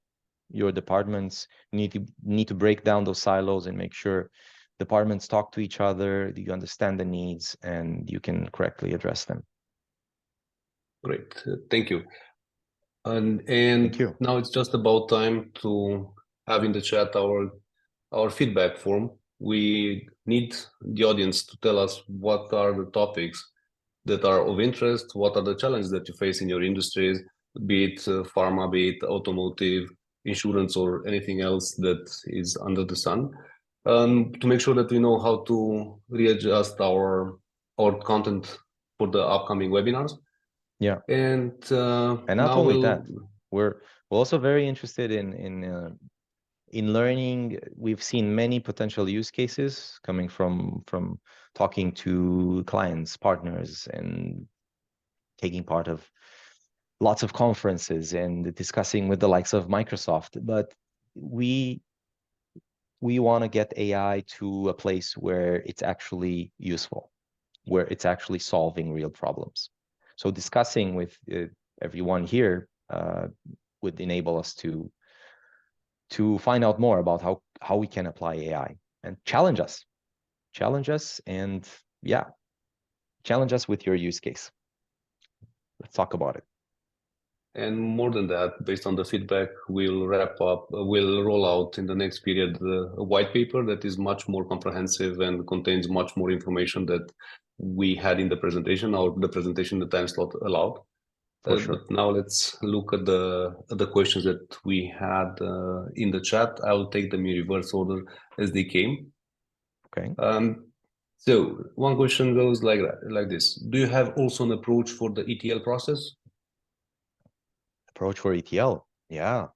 your departments. You need to break down those silos and make sure departments talk to each other, you understand the needs, and you can correctly address them. Great, thank you. And Thank you. now it's just about time to have in the chat our feedback form. We need the audience to tell us what are the topics that are of interest, what are the challenges that you face in your industries, be it pharma, be it automotive, insurance, or anything else that is under the sun, to make sure that we know how to readjust our content for the upcoming webinars. Yeah. And not only that, we're also very interested in learning. We've seen many potential use cases coming from talking to clients, partners, and taking part of lots of conferences and discussing with the likes of Microsoft. But we want to get AI to a place where it's actually useful, where it's actually solving real problems. So discussing with everyone here would enable us to find out more about how we can apply AI and challenge us, and challenge us with your use case. Let's talk about it. And more than that, based on the feedback, we'll we'll roll out in the next period a white paper that is much more comprehensive and contains much more information that we had in the presentation, or the presentation the time slot allowed. For sure. But now let's look at the questions that we had in the chat. I will take them in reverse order as they came. Okay. So one question goes like this: do you have also an approach for the ETL process? Approach for ETL? Yeah,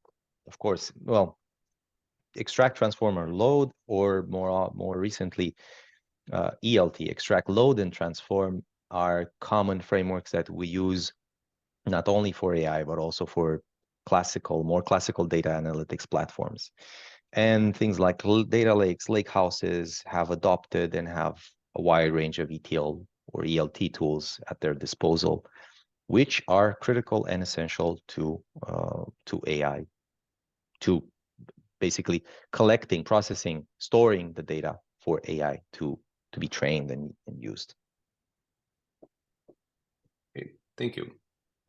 of course. Well, extract, transform, or load, or more recently, ELT, extract, load, and transform, are common frameworks that we use not only for AI, but also for more classical data analytics platforms. And things like data lakes, lake houses have adopted and have a wide range of ETL or ELT tools at their disposal, which are critical and essential to AI, to basically collecting, processing, storing the data for AI to be trained and used. Okay, thank you.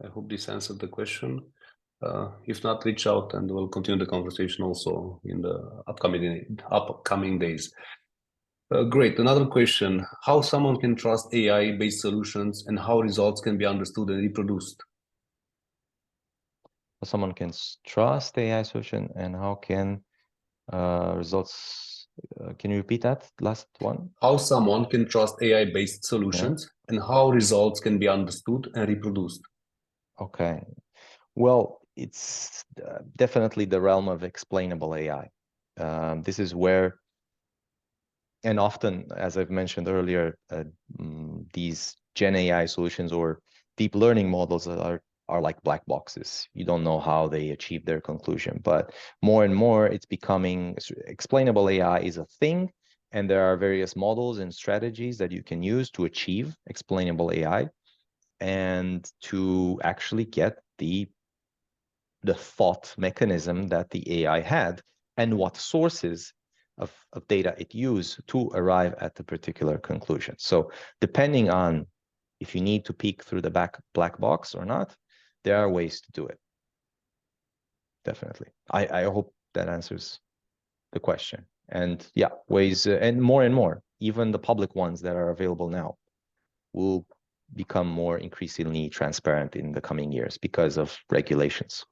I hope this answered the question. If not, reach out and we'll continue the conversation also in the upcoming days. Great. Another question: how someone can trust AI-based solutions and how results can be understood and reproduced? Someone can trust AI solution and how can results, can you repeat that last one? How someone can trust AI-based solutions and how results can be understood and reproduced. Okay. Well, it's definitely the realm of explainable AI. This is where, and often, as I've mentioned earlier, these Gen AI solutions or deep learning models are like black boxes. You don't know how they achieve their conclusion, but more and more it's becoming explainable AI is a thing, and there are various models and strategies that you can use to achieve explainable AI and to actually get the thought mechanism that the AI had and what sources of data it used to arrive at the particular conclusion. So depending on if you need to peek through the black box or not, there are ways to do it. Definitely. I hope that answers the question. And yeah, ways, and more, even the public ones that are available now will become more increasingly transparent in the coming years because of regulations.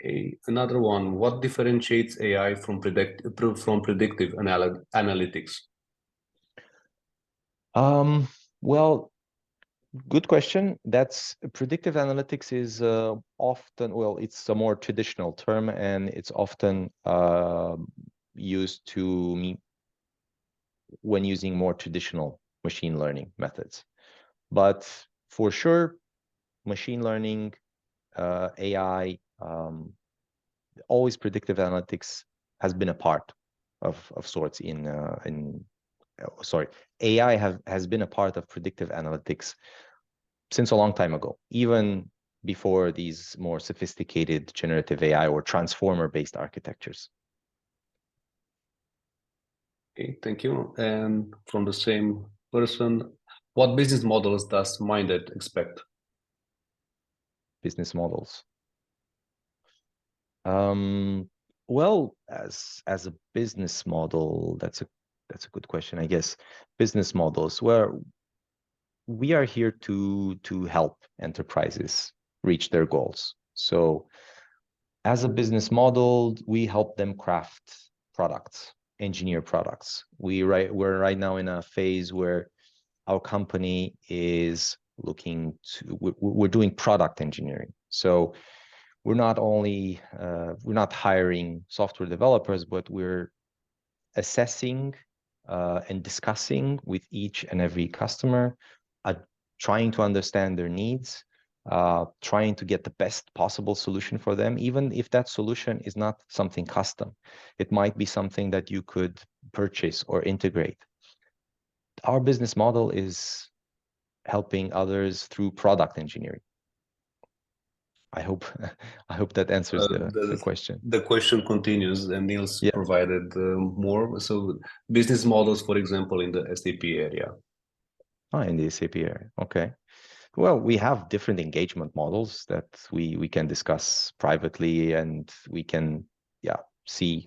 Okay. Another one: what differentiates AI from predictive analytics? Well, good question. That's predictive analytics is often, well, it's a more traditional term, and it's often used when using more traditional machine learning methods. But for sure, machine learning, AI, always predictive analytics has been a part of sorts sorry, AI has been a part of predictive analytics since a long time ago, even before these more sophisticated generative AI or transformer-based architectures. Okay, thank you. And from the same person, what business models does mindit expect? Business models. Well, as a business model, that's a good question, I guess. Business models, where we are here to help enterprises reach their goals. So as a business model, we help them craft products, engineer products. We're right now in a phase where our company is we're doing product engineering. So we're not hiring software developers, but we're assessing and discussing with each and every customer, trying to understand their needs, trying to get the best possible solution for them, even if that solution is not something custom. It might be something that you could purchase or integrate. Our business model is helping others through product engineering. I hope that answers the question. The question continues, and Niels provided more. So business models, for example, in the SAP area. In the SAP area. Okay. Well, we have different engagement models that we can discuss privately, and we can, yeah, see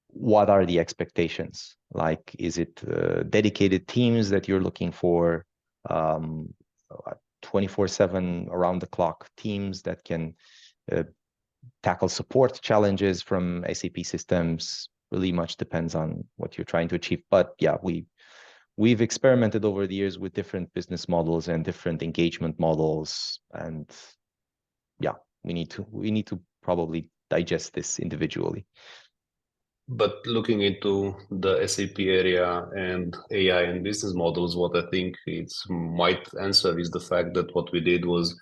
what are the expectations. Like, is it dedicated teams that you're looking for, 24/7 around the clock teams that can tackle support challenges from SAP systems? Really much depends on what you're trying to achieve. But yeah, we've experimented over the years with different business models and different engagement models, and yeah, we need to probably digest this individually. But looking into the SAP area and AI and business models, what I think it's might answer is the fact that what we did was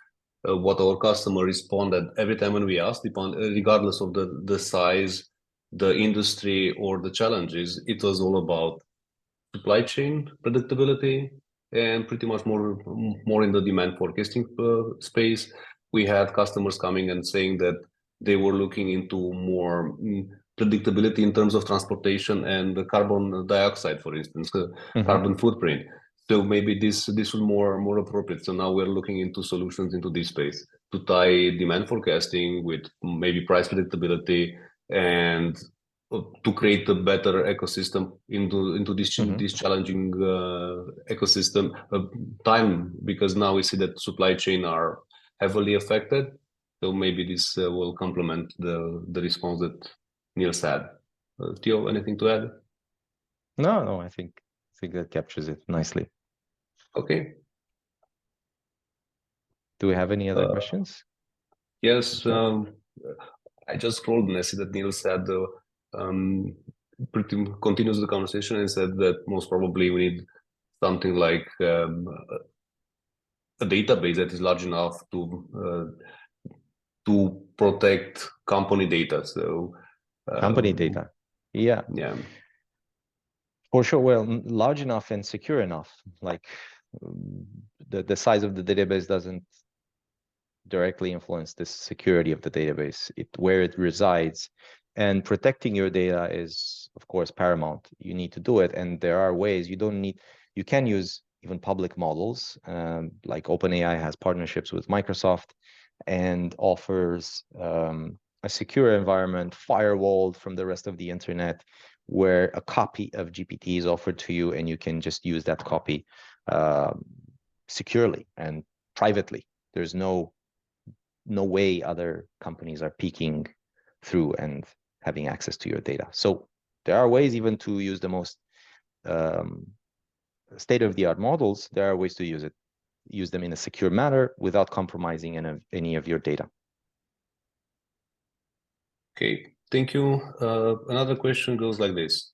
what our customer responded every time when we asked, regardless of the size, the industry, or the challenges. It was all about supply chain predictability and pretty much more in the demand forecasting space. We had customers coming and saying that they were looking into more predictability in terms of transportation and the carbon dioxide, for instance, carbon footprint. So maybe this would more appropriate. So now we're looking into solutions into this space to tie demand forecasting with maybe price predictability and to create a better ecosystem into this challenging ecosystem time, because now we see that supply chain are heavily affected. So maybe this will complement the response that Niels had. Theo, anything to add? No, I think that captures it nicely. Okay. Do we have any other questions? Yes. I just scrolled and I see that Niels said pretty continues the conversation and said that most probably we need something like a database that is large enough to protect company data. So Company data, yeah, for sure. Well, large enough and secure enough. Like, the size of the database doesn't directly influence the security of the database, where it resides. And protecting your data is, of course, paramount. You need to do it, and there are ways. You can use even public models, like OpenAI has partnerships with Microsoft and offers a secure environment, firewalled from the rest of the internet, where a copy of GPT is offered to you, and you can just use that copy securely and privately. There's no way other companies are peeking through and having access to your data. So there are ways even to use the most state-of-the-art models. There are ways to use them in a secure manner without compromising any of your data. Okay, thank you. Another question goes like this.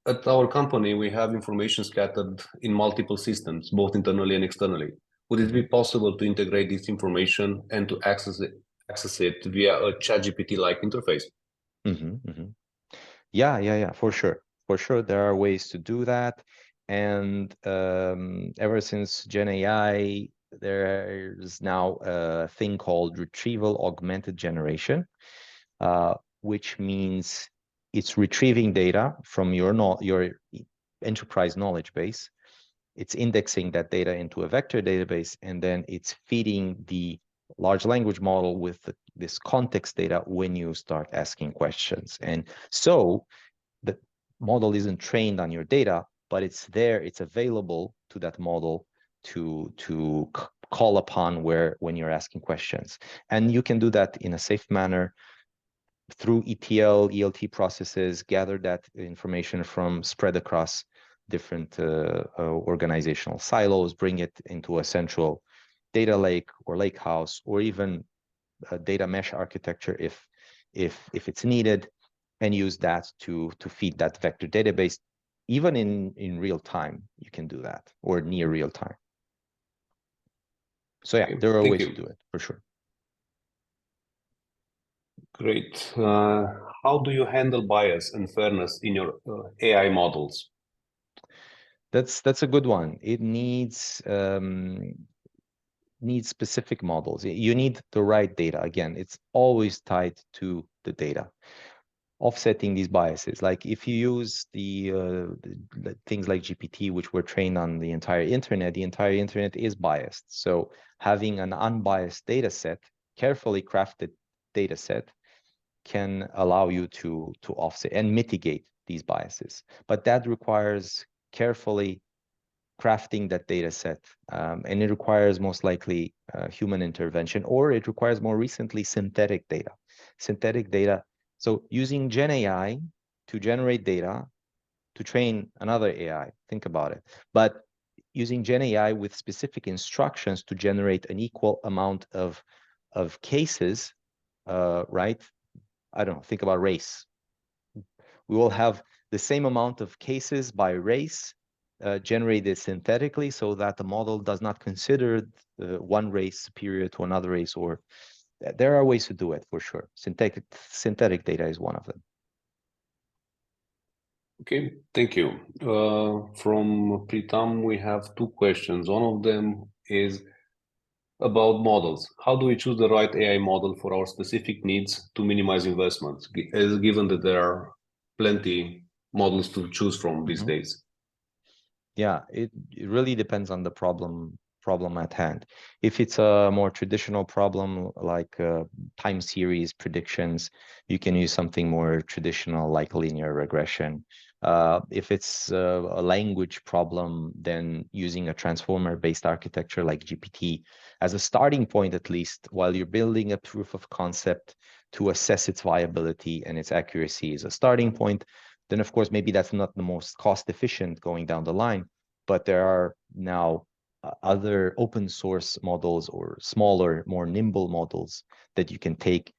At our company, we have information scattered in multiple systems, both internally and externally. Would it be possible to integrate this information and to access it via a ChatGPT-like interface? Yeah, for sure. For sure, there are ways to do that. And ever since Gen AI, there's now a thing called retrieval augmented generation, which means it's retrieving data from your enterprise knowledge base. It's indexing that data into a vector database, and then it's feeding the large language model with this context data when you start asking questions. And so the model isn't trained on your data, but it's there, it's available to that model to call upon when you're asking questions. And you can do that in a safe manner through ETL, ELT processes, gather that information from spread across different organizational silos, bring it into a central data lake or lake house, or even a data mesh architecture if it's needed, and use that to feed that vector database. Even in real time, you can do that, or near real time. So yeah, there are ways to do it, for sure. Great. How do you handle bias and fairness in your AI models? That's a good one. It needs specific models. You need the right data. Again, it's always tied to the data. offsetting these biases. Like if you use the things like GPT, which were trained on the entire internet is biased. So having an unbiased data set, carefully crafted data set, can allow you to offset and mitigate these biases. But that requires carefully crafting that data set. And it requires most likely human intervention, or it requires more recently synthetic data. Synthetic data. So using Gen AI to generate data to train another AI, think about it. But using Gen AI with specific instructions to generate an equal amount of cases, right? I don't know, think about race. We will have the same amount of cases by race generated synthetically, so that the model does not consider one race superior to another race, or there are ways to do it for sure. Synthetic data is one of them. Okay, thank you. From Pritam, we have two questions. One of them is about models. How do we choose the right AI model for our specific needs to minimize investments, as given that there are plenty models to choose from these days? Yeah, it really depends on the problem at hand. If it's a more traditional problem like time series predictions, you can use something more traditional like linear regression. If it's a language problem, then using a transformer-based architecture like GPT as a starting point, at least, while you're building a proof of concept to assess its viability and its accuracy is a starting point, then of course, maybe that's not the most cost efficient going down the line, but there are now other open source models or smaller, more nimble models that you can take,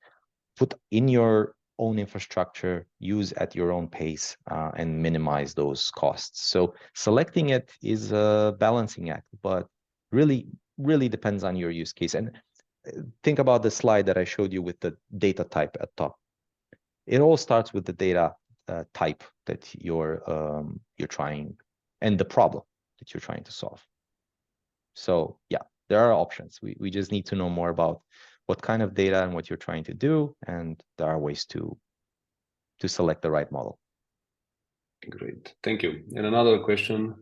put in your own infrastructure, use at your own pace, and minimize those costs. So selecting it is a balancing act, but really depends on your use case. And think about the slide that I showed you with the data type at top. It all starts with the data type that you're trying, and the problem that you're trying to solve. So yeah, there are options. We just need to know more about what kind of data and what you're trying to do, and there are ways to select the right model. Great, thank you. And another question,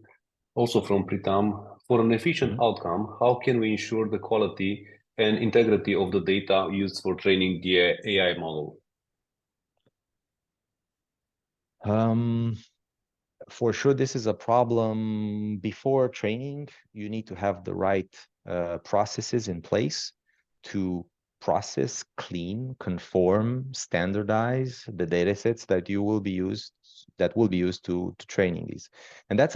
also from Pritam, for an efficient outcome, how can we ensure the quality and integrity of the data used for training the AI model? For sure, this is a problem. Before training, you need to have the right processes in place to process, clean, conform, standardize the data sets that will be used to training these. And that's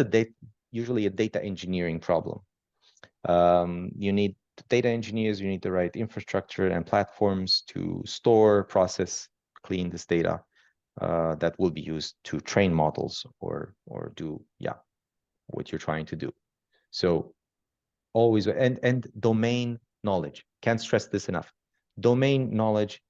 usually a data engineering problem. You need data engineers, you need the right infrastructure and platforms to store, process, clean this data that will be used to train models or do what you're trying to do. So always, and domain knowledge, can't stress this enough. Domain knowledge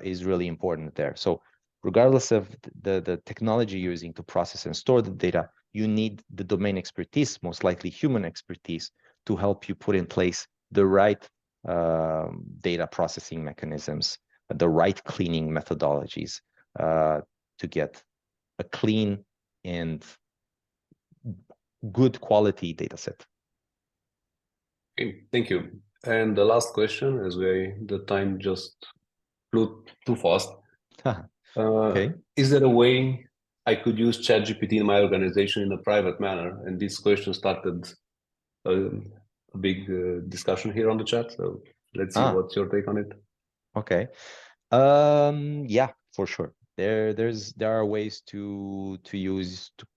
is really important there. So regardless of the technology you're using to process and store the data, you need the domain expertise, most likely human expertise, to help you put in place the right data processing mechanisms, the right cleaning methodologies to get a clean and good quality data set. Okay, thank you. And the last question, as the time just flew too fast. Okay. Is there a way I could use ChatGPT in my organization in a private manner? And this question started a big discussion here on the chat. So let's see what's your take on it. Okay. Yeah, for sure. There are ways to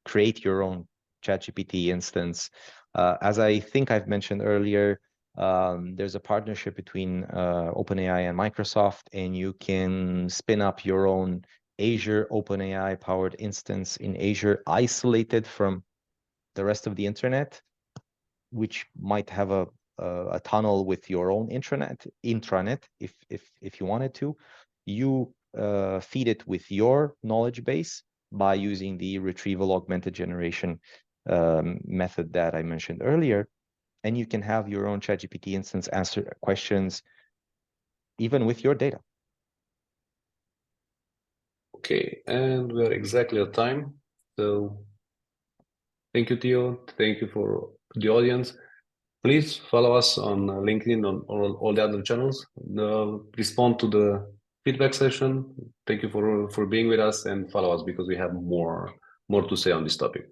create your own ChatGPT instance. As I think I've mentioned earlier, there's a partnership between OpenAI and Microsoft, and you can spin up your own Azure OpenAI powered instance in Azure, isolated from the rest of the internet, which might have a tunnel with your own intranet if you wanted to. You feed it with your knowledge base by using the retrieval augmented generation method that I mentioned earlier, and you can have your own ChatGPT instance answer questions even with your data. Okay, and we are exactly at time. So thank you, Theo. Thank you for the audience. Please follow us on LinkedIn, on all the other channels. Respond to the feedback session. Thank you for being with us, and follow us because we have more to say on this topic.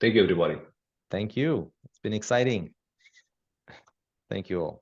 Thank you, everybody. Thank you. It's been exciting. Thank you all.